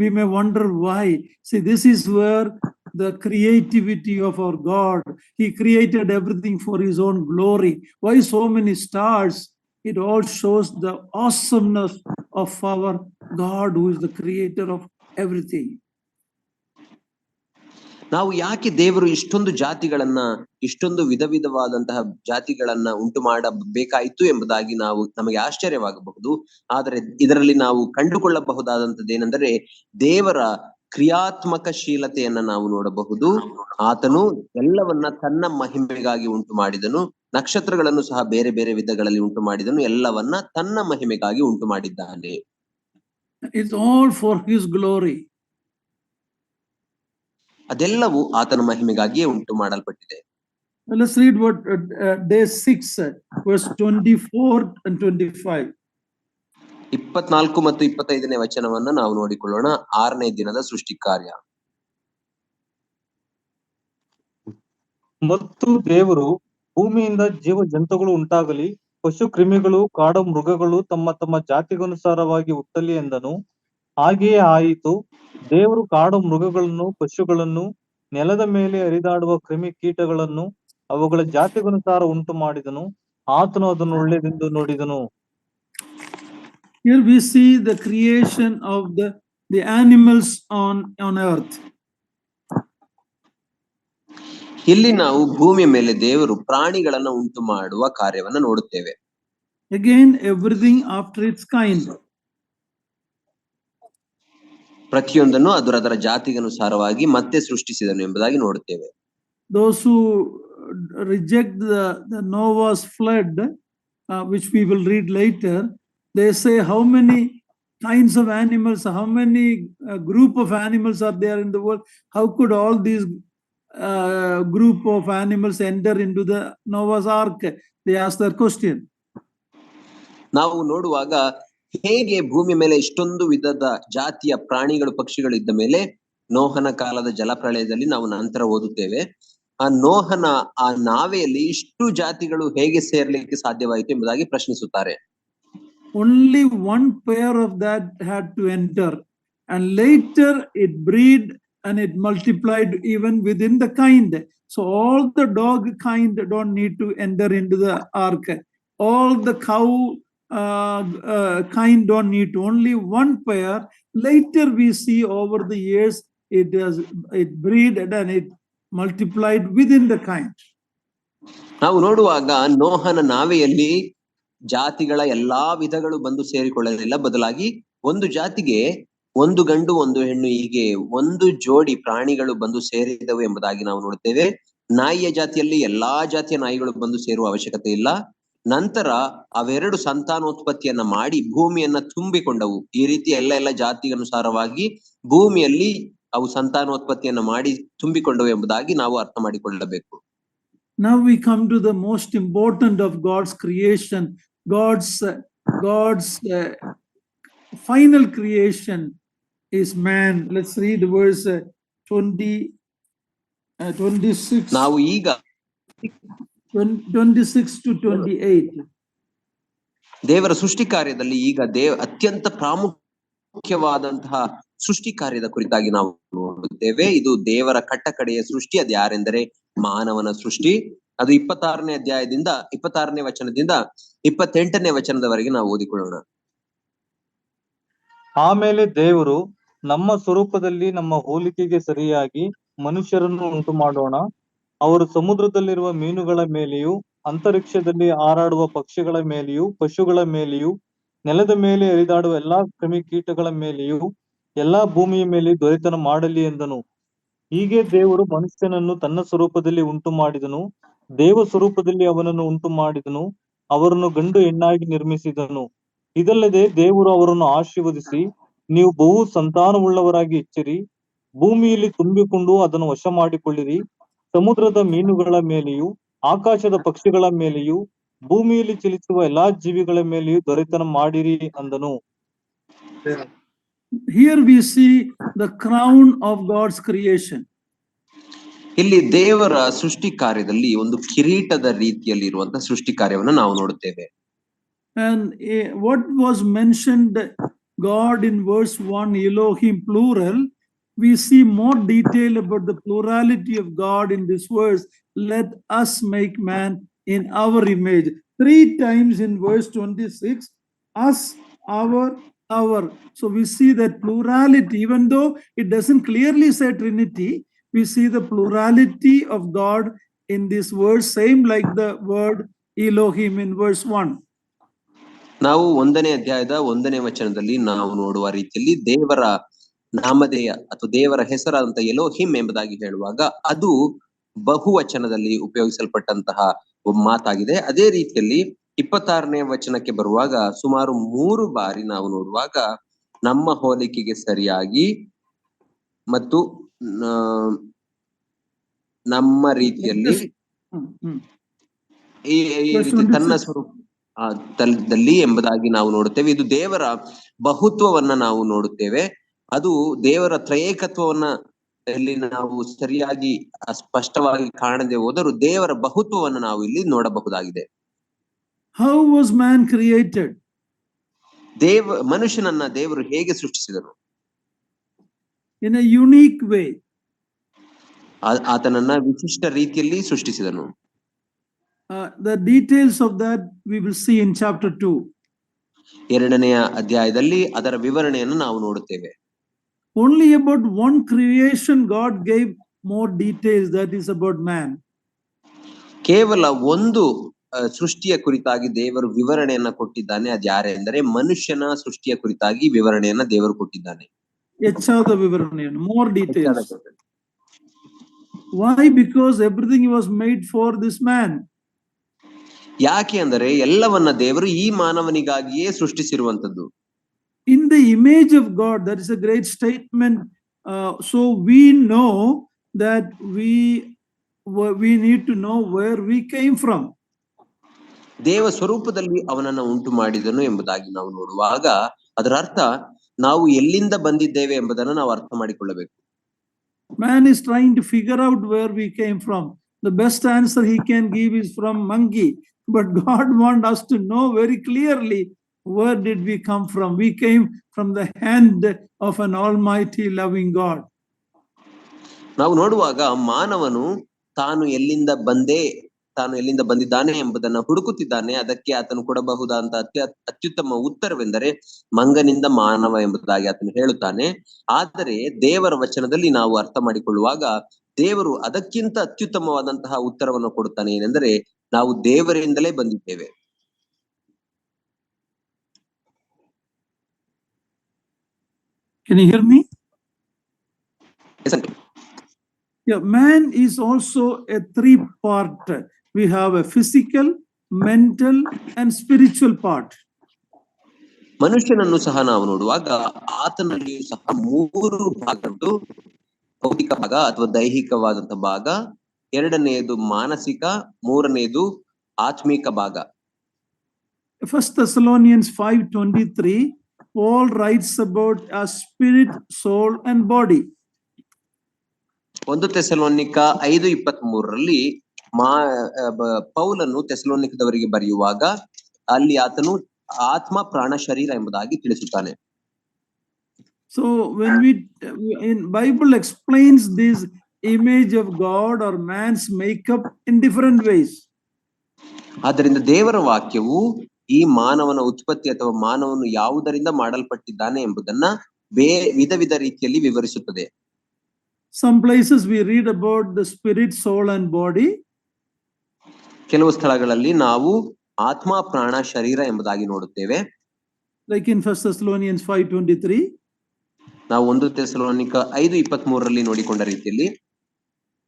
We may wonder why. See, this is where the creativity of our God. He created everything for his own glory. Why so many stars? It all shows the awesomeness of our God, who is the creator of everything. ನಾವು ಯಾಕೆ ದೇವರು ಇಷ್ಟೊಂದು ಜಾತಿಗಳನ್ನ, ಇಷ್ಟೊಂದು ವಿಧವಾದಂತಹ ಜಾತಿಗಳನ್ನ ಉಂಟು ಮಾಡಬೇಕಾಯಿತು ಎಂಬುದಾಗಿ ನಮಗೆ ಆಶ್ಚರ್ಯವಾಗಬಹುದು. ಆದರೆ ಇದರಲ್ಲಿ ನಾವು ಕಂಡುಕೊಳ್ಳಬಹುದಾದಂಥದ್ದು ಏನೆಂದರೆ, ದೇವರ ಕ್ರಿಯಾತ್ಮಕ ಶೀಲತೆಯನ್ನ ನಾವು ನೋಡಬಹುದು. ಆತನು ಎಲ್ಲವನ್ನ ತನ್ನ ಮಹಿಮೆಗಾಗಿ ಉಂಟು ಮಾಡಿದನು. ನಕ್ಷತ್ರಗಳನ್ನು ಸಹ ಬೇರೆ ಬೇರೆ ವಿಧಗಳಲ್ಲಿ ಉಂಟು ಮಾಡಿದನು. ಎಲ್ಲವನ್ನ ತನ್ನ ಮಹಿಮೆಗಾಗಿ ಉಂಟು ಮಾಡಿದ್ದಾನೆ. It's all for his glory. ಅದೆಲ್ಲವೂ ಆತನ ಮಹಿಮೆಗಾಗಿಯೇ ಉಂಟು ಮಾಡಲ್ಪಟ್ಟಿದೆ. Let's read what day 6 verse 24 and 25. 24 ಮತ್ತು 25ನೇ ವಚನವನ್ನ ನಾವು ನೋಡಿಕೊಳ್ಳೋಣ. 6ನೇ ದಿನದ ಸೃಷ್ಟಿ ಕಾರ್ಯ. ಮತ್ತು ದೇವರು ಭೂಮಿಯಿಂದ ಜೀವ ಜಂತುಗಳು ಉಂಟಾಗಲಿ, ಪಶು ಕ್ರಿಮಿಗಳು, ಕಾಡು ಮೃಗಗಳು ತಮ್ಮ ತಮ್ಮ ಜಾತಿಗನುಸಾರವಾಗಿ ಹುಟ್ಟಲಿ ಎಂದನು. ಹಾಗೆಯೇ ಆಯಿತು. ದೇವರು ಕಾಡು ಮೃಗಗಳನ್ನು, ಪಶುಗಳನ್ನು, ನೆಲದ ಮೇಲೆ ಹರಿದಾಡುವ ಕ್ರಿಮಿ ಕೀಟಗಳನ್ನು ಅವುಗಳ ಜಾತಿಗನುಸಾರ ಉಂಟು ಮಾಡಿದನು. ಆತನು ಅದನ್ನು ಒಳ್ಳೆಯದೆಂದು ನೋಡಿದನು. Here we see the creation of the animals on earth. ಇಲ್ಲಿ ನಾವು ಭೂಮಿಯ ಮೇಲೆ ದೇವರು ಪ್ರಾಣಿಗಳನ್ನ ಉಂಟು ಮಾಡುವ ಕಾರ್ಯವನ್ನ ನೋಡುತ್ತೇವೆ. Again, everything after its kind. ಪ್ರತಿಯೊಂದನ್ನು ಅದರ ಜಾತಿಗನುಸಾರವಾಗಿ ಮತ್ತೆ ಸೃಷ್ಟಿಸಿದನು ಎಂಬುದಾಗಿ ನೋಡುತ್ತೇವೆ. Those who reject the Noah's flood, which we will read later, they say how many kinds of animals, how many group of animals are there in the world? How could all these group of animals enter into the Noah's ark? They ask that question. ನಾವು ನೋಡುವಾಗ ಹೇಗೆ ಭೂಮಿ ಮೇಲೆ ಇಷ್ಟೊಂದು ವಿಧದ ಜಾತಿಯ ಪ್ರಾಣಿಗಳು ಪಕ್ಷಿಗಳು ಇದ್ದ ಮೇಲೆ ನೋಹನ ಕಾಲದ ಜಲಪ್ರಳಯದಲ್ಲಿ ನಾವು ನಂತರ ಓದುತ್ತೇವೆ, ಆ ನೋಹನ ಆ ನಾವೆಯಲ್ಲಿ ಇಷ್ಟು ಜಾತಿಗಳು ಹೇಗೆ ಸೇರ್ಲಿಕ್ಕೆ ಸಾಧ್ಯವಾಯಿತು ಎಂಬುದಾಗಿ ಪ್ರಶ್ನಿಸುತ್ತಾರೆ. Only one pair of that had to enter, and later it breed and it multiplied even within the kind. So all the dog kind don't need to enter into the ark. All the cow kind don't need to. Only one pair. Later we see over the years it breeded and it multiplied within the kind. ನಾವು ನೋಡುವಾಗ ನೋಹನ ನಾವೆಯಲ್ಲಿ ಜಾತಿಗಳ ಎಲ್ಲಾ ವಿಧಗಳು ಬಂದು ಸೇರಿಕೊಳ್ಳಲಿಲ್ಲ, ಬದಲಾಗಿ ಒಂದು ಜಾತಿಗೆ ಒಂದು ಗಂಡು ಒಂದು ಹೆಣ್ಣು ಹೀಗೆ ಒಂದು ಜೋಡಿ ಪ್ರಾಣಿಗಳು ಬಂದು ಸೇರಿದವು ಎಂಬುದಾಗಿ ನಾವು ನೋಡುತ್ತೇವೆ. ನಾಯಿಯ ಜಾತಿಯಲ್ಲಿ ಎಲ್ಲಾ ಜಾತಿಯ ನಾಯಿಗಳು ಬಂದು ಸೇರುವ ಅವಶ್ಯಕತೆ ಇಲ್ಲ. ನಂತರ ಅವೆರಡು ಸಂತಾನೋತ್ಪತ್ತಿಯನ್ನ ಮಾಡಿ ಭೂಮಿಯನ್ನ ತುಂಬಿಕೊಂಡವು. ಈ ರೀತಿ ಎಲ್ಲ ಜಾತಿಗನುಸಾರವಾಗಿ ಭೂಮಿಯಲ್ಲಿ ಅವು ಸಂತಾನೋತ್ಪತ್ತಿಯನ್ನ ಮಾಡಿ ತುಂಬಿಕೊಂಡವು ಎಂಬುದಾಗಿ ನಾವು ಅರ್ಥ ಮಾಡಿಕೊಳ್ಳಬೇಕು. Now we come to the most important of God's creation. God's final creation is man. Let's read verse 26. ನಾವು ಈಗ 26 to 28. ದೇವರ ಸೃಷ್ಟಿ ಕಾರ್ಯದಲ್ಲಿ ಈಗ ಅತ್ಯಂತ ಪ್ರಾಮುಖ್ಯವಾದಂತಹ ಸೃಷ್ಟಿ ಕಾರ್ಯದ ಕುರಿತಾಗಿ ನಾವು ನೋಡುತ್ತೇವೆ. ಇದು ದೇವರ ಕಟ್ಟಕಡೆಯ ಸೃಷ್ಟಿ. ಅದು ಯಾರೆಂದರೆ ಮಾನವನ ಸೃಷ್ಟಿ. ಅದು 26ನೇ ಅಧ್ಯಾಯದಿಂದ 26ನೇ ವಚನದಿಂದ 28ನೇ ವಚನದವರೆಗೆ ನಾವು ಓದಿಕೊಳ್ಳೋಣ. ಆಮೇಲೆ ದೇವರು, ನಮ್ಮ ಸ್ವರೂಪದಲ್ಲಿ ನಮ್ಮ ಹೋಲಿಕೆಗೆ ಸರಿಯಾಗಿ ಮನುಷ್ಯರನ್ನು ಉಂಟು ಮಾಡೋಣ, ಅವರು ಸಮುದ್ರದಲ್ಲಿರುವ ಮೀನುಗಳ ಮೇಲೆಯೂ ಅಂತರಿಕ್ಷದಲ್ಲಿ ಹಾರಾಡುವ ಪಕ್ಷಿಗಳ ಮೇಲೆಯೂ ಪಶುಗಳ ಮೇಲೆಯೂ ನೆಲದ ಮೇಲೆ ಹರಿದಾಡುವ ಎಲ್ಲಾ ಕ್ರಿಮಿಕೀಟಗಳ ಮೇಲೆಯೂ ಎಲ್ಲಾ ಭೂಮಿಯ ಮೇಲೆ ದೊರೆತನ ಮಾಡಲಿ ಎಂದನು. ಹೀಗೆ ದೇವರು ಮನುಷ್ಯನನ್ನು ತನ್ನ ಸ್ವರೂಪದಲ್ಲಿ ಉಂಟು ಮಾಡಿದನು, ದೇವ ಸ್ವರೂಪದಲ್ಲಿ ಅವನನ್ನು ಉಂಟು ಮಾಡಿದನು, ಅವರನ್ನು ಗಂಡು ಹೆಣ್ಣಾಗಿ ನಿರ್ಮಿಸಿದನು. ಇದಲ್ಲದೆ ದೇವರು ಅವರನ್ನು ಆಶೀರ್ವದಿಸಿ, ನೀವು ಬಹು ಸಂತಾನವುಳ್ಳವರಾಗಿ ಹೆಚ್ಚಿರಿ, ಭೂಮಿಯಲ್ಲಿ ತುಂಬಿಕೊಂಡು ಅದನ್ನು ವಶ ಮಾಡಿಕೊಳ್ಳಿರಿ, ಸಮುದ್ರದ ಮೀನುಗಳ ಮೇಲೆಯೂ ಆಕಾಶದ ಪಕ್ಷಿಗಳ ಮೇಲೆಯೂ ಭೂಮಿಯಲ್ಲಿ ಚಲಿಸುವ ಎಲ್ಲಾ ಜೀವಿಗಳ ಮೇಲೆಯೂ ದೊರೆತನ ಮಾಡಿರಿ ಅಂದನು. Here we see the crown of God's creation. ಇಲ್ಲಿ ದೇವರ ಸೃಷ್ಟಿ ಕಾರ್ಯದಲ್ಲಿ ಒಂದು ಕಿರೀಟದ ರೀತಿಯಲ್ಲಿ ಇರುವಂತಹ ಸೃಷ್ಟಿ ಕಾರ್ಯವನ್ನು ನಾವು ನೋಡುತ್ತೇವೆ. And what was mentioned God in verse 1, Elohim plural, we see more detail about the plurality of God in this verse. Let us make man in our image. 3 times in verse 26, us, our. So we see that plurality, even though it doesn't clearly say Trinity, we see the plurality of God in this verse, same like the word Elohim in verse 1. ನಾವು 1ನೇ ಅಧ್ಯಾಯದ 1ನೇ ವಚನದಲ್ಲಿ ನಾವು ನೋಡುವ ರೀತಿಯಲ್ಲಿ ದೇವರ ನಾಮಧೇಯ ಅಥವಾ ದೇವರ ಹೆಸರಾದಂತಹ ಎಲೋಹಿಮ್ ಎಂಬುದಾಗಿ ಹೇಳುವಾಗ ಅದು ಬಹುವಚನದಲ್ಲಿ ಉಪಯೋಗಿಸಲ್ಪಟ್ಟಂತಹ ಮಾತಾಗಿದೆ. ಅದೇ ರೀತಿಯಲ್ಲಿ 26ನೇ ವಚನಕ್ಕೆ ಬರುವಾಗ ಸುಮಾರು 3 ಬಾರಿ ನಾವು ನೋಡುವಾಗ ನಮ್ಮ ಹೋಲಿಕೆಗೆ ಸರಿಯಾಗಿ ಮತ್ತು ನಮ್ಮ ರೀತಿಯಲ್ಲಿ ಈ ರೀತಿ ತನ್ನ ಸ್ವರೂಪದಲ್ಲಿ ಎಂಬುದಾಗಿ ನಾವು ನೋಡುತ್ತೇವೆ. ಇದು ದೇವರ ಬಹುತ್ವವನ್ನ ನಾವು ನೋಡುತ್ತೇವೆ. ಅದು ದೇವರ ತ್ರಯೇಕತ್ವವನ್ನ ಇಲ್ಲಿ ನಾವು ಸರಿಯಾಗಿ ಸ್ಪಷ್ಟವಾಗಿ ಕಾಣದೆ ಹೋದರೂ ದೇವರ ಬಹುತ್ವವನ್ನು ನಾವು ಇಲ್ಲಿ ನೋಡಬಹುದಾಗಿದೆ. How was man created? ಮನುಷ್ಯನನ್ನ ದೇವರು ಹೇಗೆ ಸೃಷ್ಟಿಸಿದನು? In a unique way. ಆತನನ್ನ ವಿಶಿಷ್ಟ ರೀತಿಯಲ್ಲಿ ಸೃಷ್ಟಿಸಿದನು. The details of that we will see in chapter 2. 2ನೇ ಅಧ್ಯಾಯದಲ್ಲಿ ಅದರ ವಿವರಣೆಯನ್ನು ನಾವು ನೋಡುತ್ತೇವೆ. Only about one creation God gave more details, that is about man. ಕೇವಲ ಒಂದು ಸೃಷ್ಟಿಯ ಕುರಿತಾಗಿ ದೇವರು ವಿವರಣೆಯನ್ನ ಕೊಟ್ಟಿದ್ದಾನೆ. ಅದು ಯಾರೆಂದರೆ ಮನುಷ್ಯನ ಸೃಷ್ಟಿಯ ಕುರಿತಾಗಿ ವಿವರಣೆಯನ್ನ ದೇವರು ಕೊಟ್ಟಿದ್ದಾನೆ. ಹೆಚ್ಚಾದ ವಿವರಣೆಯನ್ನು, more details. Why? Because everything was made for this man. ಯಾಕೆ ಅಂದರೆ ಎಲ್ಲವನ್ನ ದೇವರು ಈ ಮಾನವನಿಗಾಗಿಯೇ ಸೃಷ್ಟಿಸಿರುವಂತದ್ದು. In the image of God, that is a great statement. So we know that we need to know where we came from. ದೇವ ಸ್ವರೂಪದಲ್ಲಿ ಅವನನ್ನ ಉಂಟು ಮಾಡಿದನು ಎಂಬುದಾಗಿ ನಾವು ನೋಡುವಾಗ ಅದರ ಅರ್ಥ ನಾವು ಎಲ್ಲಿಂದ ಬಂದಿದ್ದೇವೆ ಎಂಬುದನ್ನು ನಾವು ಅರ್ಥ ಮಾಡಿಕೊಳ್ಳಬೇಕು. Man is trying to figure out where we came from. The best answer he can give is from monkey, but God wants us to know very clearly where did we come from. We came from the hand of an almighty loving God. ನಾವು ನೋಡುವಾಗ ಮಾನವನು ತಾನು ಎಲ್ಲಿಂದ ಬಂದಿದ್ದಾನೆ ಎಂಬುದನ್ನು ಹುಡುಕುತ್ತಿದ್ದಾನೆ. ಅದಕ್ಕೆ ಆತನು ಕೊಡಬಹುದಾದಂತ ಅತ್ಯುತ್ತಮ ಉತ್ತರವೆಂದರೆ ಮಂಗನಿಂದ ಮಾನವ ಎಂಬುದಾಗಿ ಆತನು ಹೇಳುತ್ತಾನೆ. ಆದರೆ ದೇವರ ವಚನದಲ್ಲಿ ನಾವು ಅರ್ಥ ಮಾಡಿಕೊಳ್ಳುವಾಗ ದೇವರು ಅದಕ್ಕಿಂತ ಅತ್ಯುತ್ತಮವಾದಂತಹ ಉತ್ತರವನ್ನು ಕೊಡುತ್ತಾನೆ. ಏನೆಂದರೆ ನಾವು ದೇವರಿಂದಲೇ ಬಂದಿದ್ದೇವೆ. Can you hear me? Yes, Yeah, man is also a three-part. We have a physical, mental, and spiritual part. ಮನುಷ್ಯನನ್ನು ಸಹ ನಾವು ನೋಡುವಾಗ ಆತನಲ್ಲಿಯೂ ಸಹ ಮೂರು ಭಾಗ ಉಂಟು. ಭೌತಿಕ ಭಾಗ ಅಥವಾ ದೈಹಿಕವಾದಂತಹ ಭಾಗ, ಎರಡನೆಯದು ಮಾನಸಿಕ, ಮೂರನೆಯದು ಆತ್ಮಿಕ ಭಾಗ. 1 Thessalonians 5:23, Paul writes about a spirit, soul, and body. 1 Thessalonica 5:23ರಲ್ಲಿ ಪೌಲನು ಥೆಸಲೋನಿಕದವರಿಗೆ ಬರೆಯುವಾಗ ಅಲ್ಲಿ ಆತನು ಆತ್ಮ, ಪ್ರಾಣ, ಶರೀರ ಎಂಬುದಾಗಿ ತಿಳಿಸುತ್ತಾನೆ. So when in Bible explains this image of God or man's makeup in different ways. ಆದ್ದರಿಂದ ದೇವರ ವಾಕ್ಯವು ಈ ಮಾನವನ ಉತ್ಪತ್ತಿ ಅಥವಾ ಮಾನವನು ಯಾವುದರಿಂದ ಮಾಡಲ್ಪಟ್ಟಿದ್ದಾನೆ ಎಂಬುದನ್ನ ವಿಧ ವಿಧ ರೀತಿಯಲ್ಲಿ ವಿವರಿಸುತ್ತದೆ. Some places we read about the spirit, soul, and body. ಕೆಲವು ಸ್ಥಳಗಳಲ್ಲಿ ನಾವು ಆತ್ಮ, ಪ್ರಾಣ, ಶರೀರ ಎಂಬುದಾಗಿ ನೋಡುತ್ತೇವೆ. Like in 1 Thessalonians 5:23. ನಾವು 1 ಥೆಸಲೋನಿಕ 5:23ರಲ್ಲಿ ನೋಡಿಕೊಂಡ ರೀತಿಯಲ್ಲಿ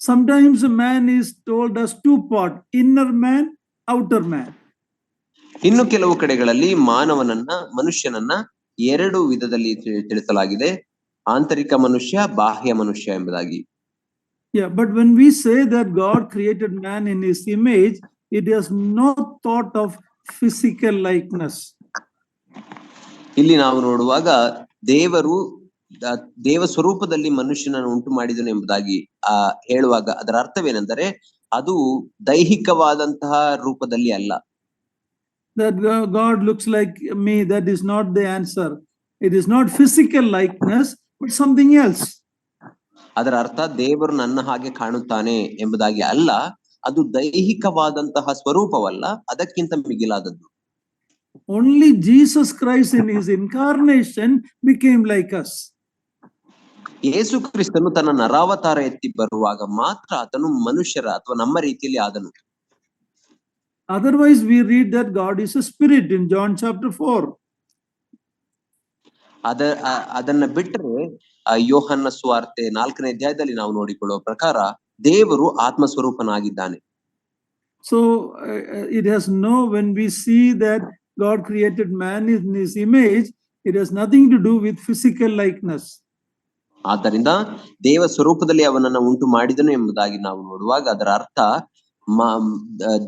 sometimes a man is told as two part, inner man, outer man. ಇನ್ನು ಕೆಲವು ಕಡೆಗಳಲ್ಲಿ ಮನುಷ್ಯನನ್ನ ಎರಡು ವಿಧದಲ್ಲಿ ತಿಳಿಸಲಾಗಿದೆ, ಆಂತರಿಕ ಮನುಷ್ಯ, ಬಾಹ್ಯ ಮನುಷ್ಯ ಎಂಬುದಾಗಿ. Yeah, but when we say that God created man in his image, it has no thought of physical likeness. ಇಲ್ಲಿ ನಾವು ನೋಡುವಾಗ ದೇವ ಸ್ವರೂಪದಲ್ಲಿ ಮನುಷ್ಯನನ್ನು ಉಂಟು ಮಾಡಿದನು ಎಂಬುದಾಗಿ ಹೇಳುವಾಗ ಅದರ ಅರ್ಥವೇನೆಂದರೆ ಅದು ದೈಹಿಕವಾದಂತಹ ರೂಪದಲ್ಲಿ ಅಲ್ಲ. That God looks like me, that is not the answer. It is not physical likeness, but something else. ಅದರ ಅರ್ಥ ದೇವರು ನನ್ನ ಹಾಗೆ ಕಾಣುತ್ತಾನೆ ಎಂಬುದಾಗಿ ಅಲ್ಲ, ಅದು ದೈಹಿಕವಾದಂತಹ ಸ್ವರೂಪವಲ್ಲ, ಅದಕ್ಕಿಂತ ಮಿಗಿಲಾದದ್ದು. Only Jesus Christ in his incarnation became like us. ಯೇಸು ಕ್ರಿಸ್ತನು ತನ್ನ ನರಾವತಾರ ಎತ್ತಿ ಬರುವಾಗ ಮಾತ್ರ ಆತನು ಮನುಷ್ಯರ ಅಥವಾ ನಮ್ಮ ರೀತಿಯಲ್ಲಿ ಆದನು. Otherwise we read that God is a spirit in John chapter 4. ಅದನ್ನ ಬಿಟ್ಟರೆ ಯೋಹನ್ನ ಸುವಾರ್ತೆ 4ನೇ ಅಧ್ಯಾಯದಲ್ಲಿ ನಾವು ನೋಡಿಕೊಳ್ಳುವ ಪ್ರಕಾರ ದೇವರು ಆತ್ಮ ಸ್ವರೂಪನಾಗಿದ್ದಾನೆ. So it has when we see that God created man in his image, it has nothing to do with physical likeness. ಆದ್ದರಿಂದ ದೇವ ಸ್ವರೂಪದಲ್ಲಿ ಅವನನ್ನ ಉಂಟು ಮಾಡಿದನು ಎಂಬುದಾಗಿ ನಾವು ನೋಡುವಾಗ ಅದರ ಅರ್ಥ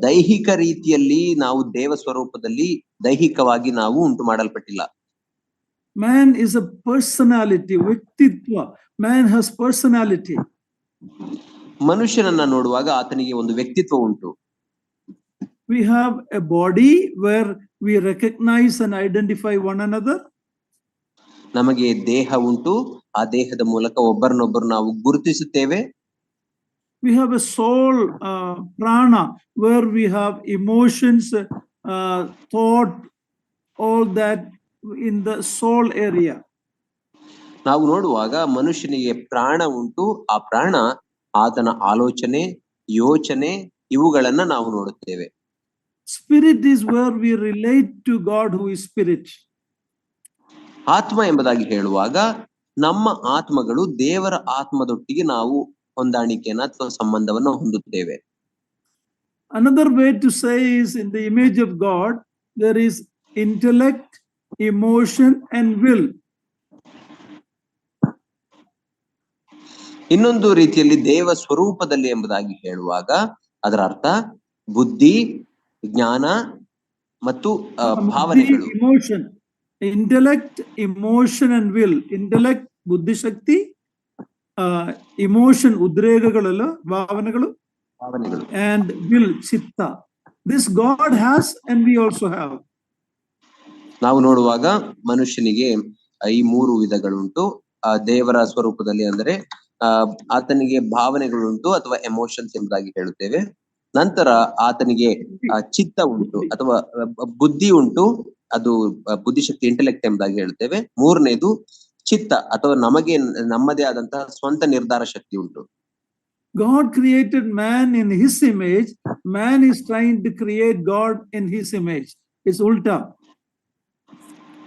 ದೈಹಿಕ ರೀತಿಯಲ್ಲಿ ನಾವು ದೇವ ಸ್ವರೂಪದಲ್ಲಿ ದೈಹಿಕವಾಗಿ ನಾವು ಉಂಟು ಮಾಡಲ್ಪಟ್ಟಿಲ್ಲ. Man is a personality, ವ್ಯಕ್ತಿತ್ವ. Man has personality. ಮನುಷ್ಯನನ್ನ ನೋಡುವಾಗ ಆತನಿಗೆ ಒಂದು ವ್ಯಕ್ತಿತ್ವ ಉಂಟು. We have a body where we recognize and identify one another. ನಮಗೆ ದೇಹ ಉಂಟು, ಆ ದೇಹದ ಮೂಲಕ ಒಬ್ಬರನ್ನೊಬ್ಬರು ನಾವು ಗುರುತಿಸುತ್ತೇವೆ. We have a soul, prana, where we have emotions, thought, all that in the soul area. ನಾವು ನೋಡುವಾಗ ಮನುಷ್ಯನಿಗೆ ಪ್ರಾಣ ಉಂಟು, ಆ ಪ್ರಾಣ ಆತನ ಆಲೋಚನೆ, ಯೋಚನೆ ಇವುಗಳನ್ನ ನಾವು ನೋಡುತ್ತೇವೆ. Spirit is where we relate to God who is spirit. ಆತ್ಮ ಎಂಬುದಾಗಿ ಹೇಳುವಾಗ ನಮ್ಮ ಆತ್ಮಗಳು ದೇವರ ಆತ್ಮದೊಟ್ಟಿಗೆ ನಾವು ಹೊಂದಾಣಿಕೆಯನ್ನು ಅಥವಾ ಸಂಬಂಧವನ್ನು ಹೊಂದುತ್ತೇವೆ. Another way to say is in the image of God there is intellect, emotion and will. ಇನ್ನೊಂದು ರೀತಿಯಲ್ಲಿ ದೇವ ಸ್ವರೂಪದಲ್ಲಿ ಎಂಬುದಾಗಿ ಹೇಳುವಾಗ ಅದರ ಅರ್ಥ ಬುದ್ಧಿ, ಜ್ಞಾನ, ಮತ್ತು ಭಾವನೆಗಳು. Emotion, intellect, emotion and will. Intellect, ಬುದ್ಧಿ ಶಕ್ತಿ, emotion, ಉದ್ರೇಕಗಳು, ಭಾವನೆಗಳು, and will, ಚಿತ್ತ. This God has and we also have. ನಾವು ನೋಡುವಾಗ ಮನುಷ್ಯನಿಗೆ ಈ ಮೂರು ವಿಧಗಳುಂಟು. ದೇವರ ಸ್ವರೂಪದಲ್ಲಿ ಅಂದರೆ ಆತನಿಗೆ ಭಾವನೆಗಳುಂಟು ಅಥವಾ ಎಮೋಷನ್ಸ್ ಎಂಬುದಾಗಿ ಹೇಳುತ್ತೇವೆ. ನಂತರ ಆತನಿಗೆ ಚಿತ್ತ ಉಂಟು ಅಥವಾ ಬುದ್ಧಿ ಉಂಟು, ಅದು ಬುದ್ಧಿಶಕ್ತಿ, ಇಂಟೆಲೆಕ್ಟ್ ಎಂಬುದಾಗಿ ಹೇಳುತ್ತೇವೆ. ಮೂರನೇದು ಚಿತ್ತ ಅಥವಾ ನಮಗೆ ನಮ್ಮದೇ ಆದಂತಹ ಸ್ವಂತ ನಿರ್ಧಾರ ಶಕ್ತಿ ಉಂಟು. God created man in his image. Man is trying to create God in his image. It's ulta.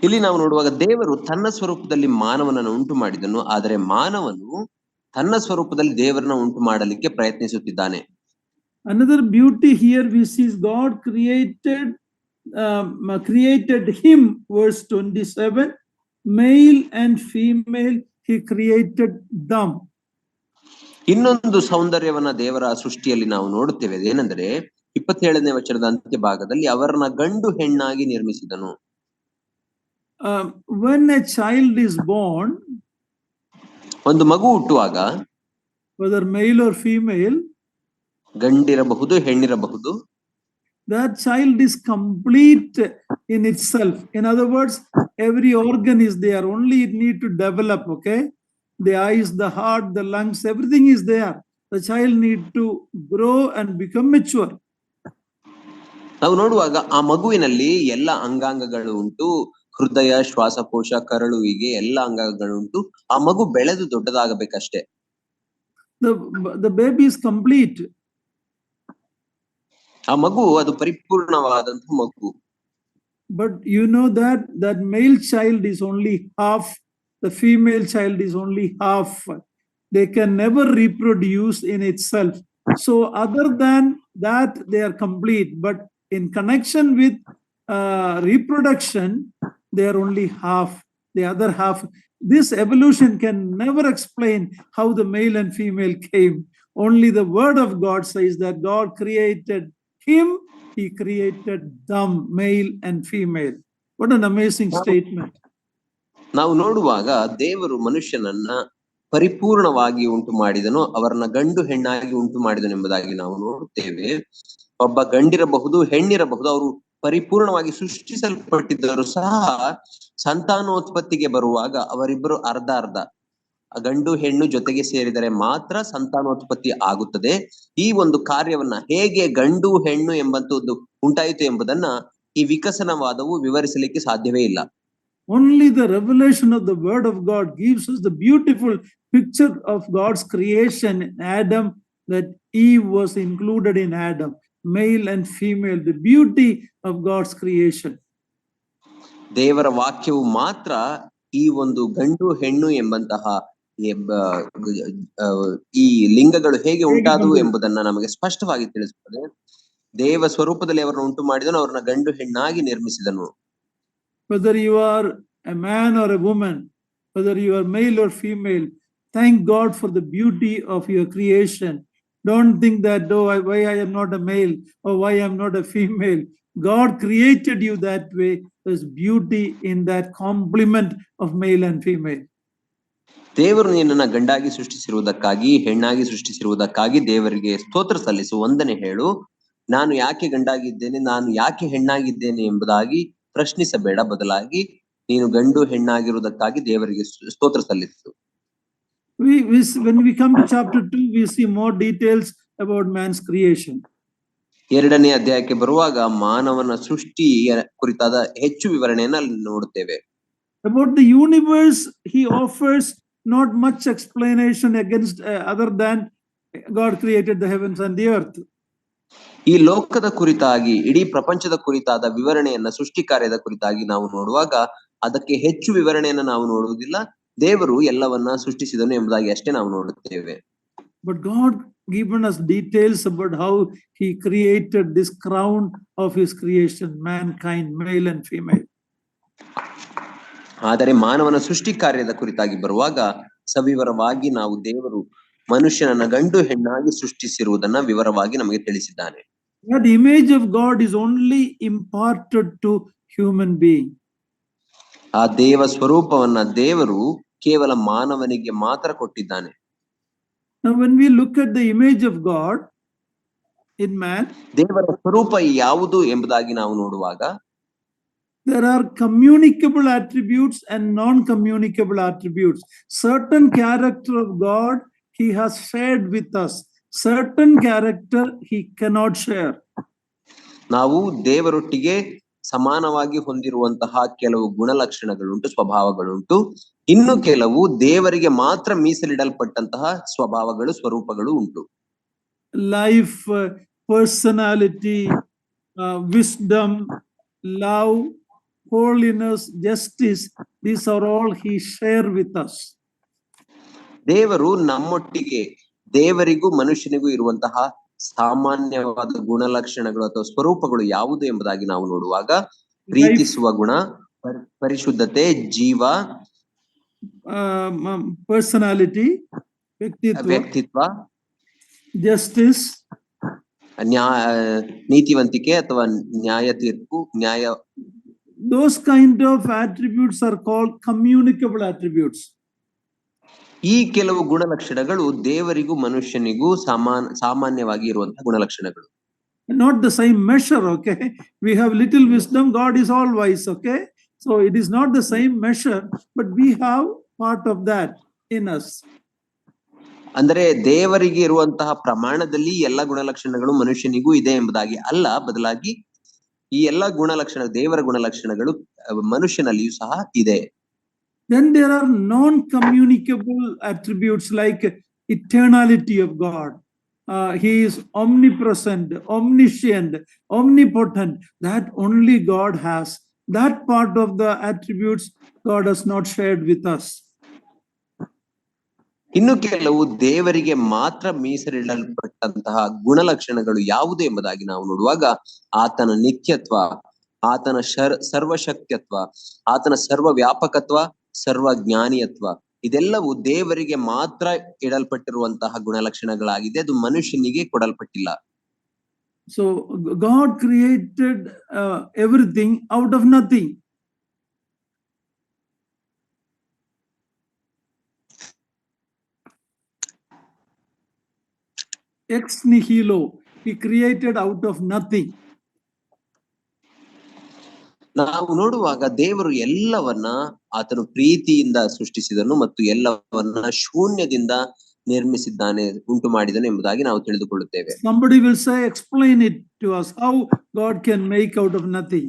ಇಲ್ಲಿ ನಾವು ನೋಡುವಾಗ ದೇವರು ತನ್ನ ಸ್ವರೂಪದಲ್ಲಿ ಮಾನವನನ್ನು ಉಂಟು ಮಾಡಿದನು, ಆದರೆ ಮಾನವನು ತನ್ನ ಸ್ವರೂಪದಲ್ಲಿ ದೇವರನ್ನ ಉಂಟು ಮಾಡಲಿಕ್ಕೆ ಪ್ರಯತ್ನಿಸುತ್ತಿದ್ದಾನೆ. Another beauty here we see is God created him, verse 27, male and female he created them. ಇನ್ನೊಂದು ಸೌಂದರ್ಯವನ್ನ ದೇವರ ಸೃಷ್ಟಿಯಲ್ಲಿ ನಾವು ನೋಡುತ್ತೇವೆ. ಅದೇನೆಂದರೆ 27ನೇ ವಚನದ ಅಂತ್ಯ ಭಾಗದಲ್ಲಿ ಅವರನ್ನ ಗಂಡು ಹೆಣ್ಣಾಗಿ ನಿರ್ಮಿಸಿದನು. When a child is born, ಒಂದು ಮಗು ಹುಟ್ಟುವಾಗ, whether male or female, ಗಂಡಿರಬಹುದು ಹೆಣ್ಣಿರಬಹುದು, that child is complete in itself. In other words, every organ is there, only it need to develop. Okay, the eyes, the heart, the lungs, everything is there. The child need to grow and become mature. ನಾವು ನೋಡುವಾಗ ಆ ಮಗುವಿನಲ್ಲಿ ಎಲ್ಲ ಅಂಗಾಂಗಗಳು ಉಂಟು. ಹೃದಯ, ಶ್ವಾಸಕೋಶ, ಕರಳು, ಹೀಗೆ ಎಲ್ಲ ಅಂಗಾಂಗಗಳು ಉಂಟು. ಆ ಮಗು ಬೆಳೆದು ದೊಡ್ಡದಾಗಬೇಕಷ್ಟೇ. The baby is complete. ಆ ಮಗು ಅದು ಪರಿಪೂರ್ಣವಾದಂತಹ ಮಗು. But you know that male child is only half, the female child is only half. They can never reproduce in itself. So other than that, they are complete. But in connection with reproduction, they are only half. The other half, this evolution can never explain how the male and female came. Only the word of God says that God created him, he created them, male and female. What an amazing statement. ನಾವು ನೋಡುವಾಗ ದೇವರು ಮನುಷ್ಯನನ್ನ ಪರಿಪೂರ್ಣವಾಗಿ ಉಂಟು ಮಾಡಿದನು, ಅವರನ್ನ ಗಂಡು ಹೆಣ್ಣಾಗಿ ಉಂಟು ಮಾಡಿದನು ಎಂಬುದಾಗಿ ನಾವು ನೋಡುತ್ತೇವೆ. ಒಬ್ಬ ಗಂಡಿರಬಹುದು, ಹೆಣ್ಣಿರಬಹುದು, ಅವರು ಪರಿಪೂರ್ಣವಾಗಿ ಸೃಷ್ಟಿಸಲ್ಪಟ್ಟಿದ್ದರು ಸಹ ಸಂತಾನೋತ್ಪತ್ತಿಗೆ ಬರುವಾಗ ಅವರಿಬ್ಬರು ಅರ್ಧ ಅರ್ಧ, ಗಂಡು ಹೆಣ್ಣು ಜೊತೆಗೆ ಸೇರಿದರೆ ಮಾತ್ರ ಸಂತಾನೋತ್ಪತ್ತಿ ಆಗುತ್ತದೆ. ಈ ಒಂದು ಕಾರ್ಯವನ್ನ ಹೇಗೆ ಗಂಡು ಹೆಣ್ಣು ಎಂಬಂತದ್ದು ಉಂಟಾಯಿತು ಎಂಬುದನ್ನ ಈ ವಿಕಸನವಾದವು ವಿವರಿಸಲಿಕ್ಕೆ ಸಾಧ್ಯವೇ ಇಲ್ಲ. Only the revelation of the word of God gives us the beautiful picture of God's creation in Adam, that Eve was included in Adam, male and female, the beauty of God's creation. ದೇವರ ವಾಕ್ಯವು ಮಾತ್ರ ಈ ಒಂದು ಗಂಡು ಹೆಣ್ಣು ಎಂಬಂತಹ ಈ ಲಿಂಗಗಳು ಹೇಗೆ ಉಂಟಾದವು ಎಂಬುದನ್ನ ನಮಗೆ ಸ್ಪಷ್ಟವಾಗಿ ತಿಳಿಸುತ್ತದೆ. ದೇವ ಸ್ವರೂಪದಲ್ಲಿ ಅವರನ್ನು ಉಂಟು ಮಾಡಿದನು, ಅವರನ್ನ ಗಂಡು ಹೆಣ್ಣಾಗಿ ನಿರ್ಮಿಸಿದನು. Whether you are a man or a woman, whether you are male or female, thank God for the beauty of your creation. Don't think that, oh, why I am not a male or why I am not a female. God created you that way. There's beauty in that complement of male and female. ದೇವರು ನಿನ್ನನ್ನ ಗಂಡಾಗಿ ಸೃಷ್ಟಿಸಿರುವುದಕ್ಕಾಗಿ, ಹೆಣ್ಣಾಗಿ ಸೃಷ್ಟಿಸಿರುವುದಕ್ಕಾಗಿ ದೇವರಿಗೆ ಸ್ತೋತ್ರ ಸಲ್ಲಿಸು, ವಂದನೆ ಹೇಳು. ನಾನು ಯಾಕೆ ಗಂಡಾಗಿದ್ದೇನೆ, ನಾನು ಯಾಕೆ ಹೆಣ್ಣಾಗಿದ್ದೇನೆ ಎಂಬುದಾಗಿ ಪ್ರಶ್ನಿಸಬೇಡ. ಬದಲಾಗಿ ನೀನು ಗಂಡು ಹೆಣ್ಣಾಗಿರುವುದಕ್ಕಾಗಿ ದೇವರಿಗೆ ಸ್ತೋತ್ರ ಸಲ್ಲಿಸು. When we come to chapter 2, we see more details about man's creation. 2ನೇ ಅಧ್ಯಾಯಕ್ಕೆ ಬರುವಾಗ ಮಾನವನ ಸೃಷ್ಟಿಯ ಕುರಿತಾದ ಹೆಚ್ಚು ವಿವರಣೆಯನ್ನು ಅಲ್ಲಿ ನೋಡುತ್ತೇವೆ. About the universe, he offers not much explanation against other than God created the heavens and the earth. ಈ ಲೋಕದ ಕುರಿತಾಗಿ, ಇಡೀ ಪ್ರಪಂಚದ ಕುರಿತಾದ ವಿವರಣೆಯನ್ನ, ಸೃಷ್ಟಿ ಕಾರ್ಯದ ಕುರಿತಾಗಿ ನಾವು ನೋಡುವಾಗ ಅದಕ್ಕೆ ಹೆಚ್ಚು ವಿವರಣೆಯನ್ನ ನಾವು ನೋಡುವುದಿಲ್ಲ. ದೇವರು ಎಲ್ಲವನ್ನ ಸೃಷ್ಟಿಸಿದನು ಎಂಬುದಾಗಿ ಅಷ್ಟೇ ನಾವು ನೋಡುತ್ತೇವೆ. But God given us details about how he created this crown of his creation, mankind, male and female. ಆದರೆ ಮಾನವನ ಸೃಷ್ಟಿ ಕಾರ್ಯದ ಕುರಿತಾಗಿ ಬರುವಾಗ ಸವಿವರವಾಗಿ ನಾವು ದೇವರು ಮನುಷ್ಯನನ್ನ ಗಂಡು ಹೆಣ್ಣಾಗಿ ಸೃಷ್ಟಿಸಿರುವುದನ್ನ ವಿವರವಾಗಿ ನಮಗೆ ತಿಳಿಸಿದ್ದಾನೆ. That image of God is only imparted to human being. ಆ ದೇವ ಸ್ವರೂಪವನ್ನ ದೇವರು ಕೇವಲ ಮಾನವನಿಗೆ ಮಾತ್ರ ಕೊಟ್ಟಿದ್ದಾನೆ. Now, when we look at the image of God in man, ದೇವರ ಸ್ವರೂಪ ಯಾವುದು ಎಂಬುದಾಗಿ ನಾವು ನೋಡುವಾಗ there are communicable attributes and non-communicable attributes. Certain character of God he has shared with us. Certain character he cannot share. ನಾವು ದೇವರೊಟ್ಟಿಗೆ ಸಮಾನವಾಗಿ ಹೊಂದಿರುವಂತಹ ಕೆಲವು ಗುಣಲಕ್ಷಣಗಳುಂಟು, ಸ್ವಭಾವಗಳುಂಟು. ಇನ್ನು ಕೆಲವು ದೇವರಿಗೆ ಮಾತ್ರ ಮೀಸಲಿಡಲ್ಪಟ್ಟಂತಹ ಸ್ವಭಾವಗಳು, ಸ್ವರೂಪಗಳು ಉಂಟು. Life, personality, wisdom, love, holiness, justice, these are all he share with us. ದೇವರು ನಮ್ಮೊಟ್ಟಿಗೆ, ದೇವರಿಗೂ ಮನುಷ್ಯನಿಗೂ ಇರುವಂತಹ ಸಾಮಾನ್ಯವಾದ ಗುಣಲಕ್ಷಣಗಳು ಅಥವಾ ಸ್ವರೂಪಗಳು ಯಾವುದು ಎಂಬುದಾಗಿ ನಾವು ನೋಡುವಾಗ ಪ್ರೀತಿಸುವ ಗುಣ, ಪರಿಶುದ್ಧತೆ, ಜೀವ, personality, ವ್ಯಕ್ತಿತ್ವ, justice, ನೀತಿವಂತಿಕೆ ಅಥವಾ ನ್ಯಾಯ ತೀರ್ಪು, those kind of attributes are called communicable attributes. ಈ ಕೆಲವು ಗುಣಲಕ್ಷಣಗಳು ದೇವರಿಗೂ ಮನುಷ್ಯನಿಗೂ ಸಾಮಾನ್ಯವಾಗಿ ಇರುವಂತಹ ಗುಣಲಕ್ಷಣಗಳು. Not the same measure, okay? We have little wisdom, God is all wise, okay? So it is not the same measure, but we have part of that in us. ಅಂದರೆ ದೇವರಿಗೆ ಇರುವಂತಹ ಪ್ರಮಾಣದಲ್ಲಿ ಎಲ್ಲ ಗುಣಲಕ್ಷಣಗಳು ಮನುಷ್ಯನಿಗೂ ಇದೆ ಎಂಬುದಾಗಿ ಅಲ್ಲ, ಬದಲಾಗಿ ಈ ಎಲ್ಲ ಗುಣಲಕ್ಷಣ, ದೇವರ ಗುಣಲಕ್ಷಣಗಳು ಮನುಷ್ಯನಲ್ಲಿಯೂ ಸಹ ಇದೆ. Then there are non-communicable attributes like eternality of God. He is omnipresent, omniscient, omnipotent. That only God has. That part of the attributes God has not shared with us. ಇನ್ನು ಕೆಲವು ದೇವರಿಗೆ ಮಾತ್ರ ಮೀಸಲಿಡಲ್ಪಟ್ಟಂತಹ ಗುಣಲಕ್ಷಣಗಳು ಯಾವುದು ಎಂಬುದಾಗಿ ನಾವು ನೋಡುವಾಗ ಆತನ ನಿತ್ಯತ್ವ, ಆತನ ಸರ್ವಶಕ್ತಿತ್ವ, ಆತನ ಸರ್ವ ವ್ಯಾಪಕತ್ವ, ಸರ್ವ ಜ್ಞಾನಿಯತ್ವ, ಇದೆಲ್ಲವೂ ದೇವರಿಗೆ ಮಾತ್ರ ಇಡಲ್ಪಟ್ಟಿರುವಂತಹ ಗುಣಲಕ್ಷಣಗಳಾಗಿದೆ. ಅದು ಮನುಷ್ಯನಿಗೆ ಕೊಡಲ್ಪಟ್ಟಿಲ್ಲ. So God created everything out of nothing. Ex nihilo, he created out of nothing. ನಾವು ನೋಡುವಾಗ ದೇವರು ಎಲ್ಲವನ್ನ ಆತನು ಪ್ರೀತಿಯಿಂದ ಸೃಷ್ಟಿಸಿದನು ಮತ್ತು ಎಲ್ಲವನ್ನ ಶೂನ್ಯದಿಂದ ನಿರ್ಮಿಸಿದ್ದಾನೆ, ಉಂಟು ಮಾಡಿದನು ಎಂಬುದಾಗಿ ನಾವು ತಿಳಿದುಕೊಳ್ಳುತ್ತೇವೆ. Somebody will say, explain it to us, how God can make out of nothing.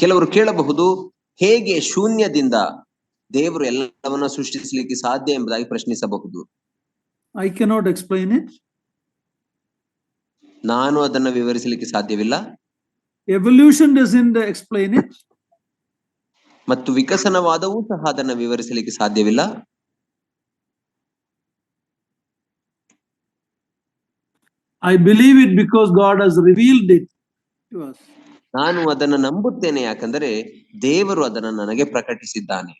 ಕೆಲವರು ಕೇಳಬಹುದು, ಹೇಗೆ ಶೂನ್ಯದಿಂದ ದೇವರು ಎಲ್ಲವನ್ನ ಸೃಷ್ಟಿಸಲಿಕ್ಕೆ ಸಾಧ್ಯ ಎಂಬುದಾಗಿ ಪ್ರಶ್ನಿಸಬಹುದು. I cannot explain it. ನಾನು ಅದನ್ನ ವಿವರಿಸಲಿಕ್ಕೆ ಸಾಧ್ಯವಿಲ್ಲ. Evolution doesn't explain it. ಮತ್ತು ವಿಕಸನವಾದವೂ ಸಹ ಅದನ್ನ ವಿವರಿಸಲಿಕ್ಕೆ ಸಾಧ್ಯವಿಲ್ಲ. I believe it because God has revealed it to us. ನಾನು ಅದನ್ನ ನಂಬುತ್ತೇನೆ, ಯಾಕಂದರೆ ದೇವರು ಅದನ್ನ ನನಗೆ ಪ್ರಕಟಿಸಿದ್ದಾನೆ.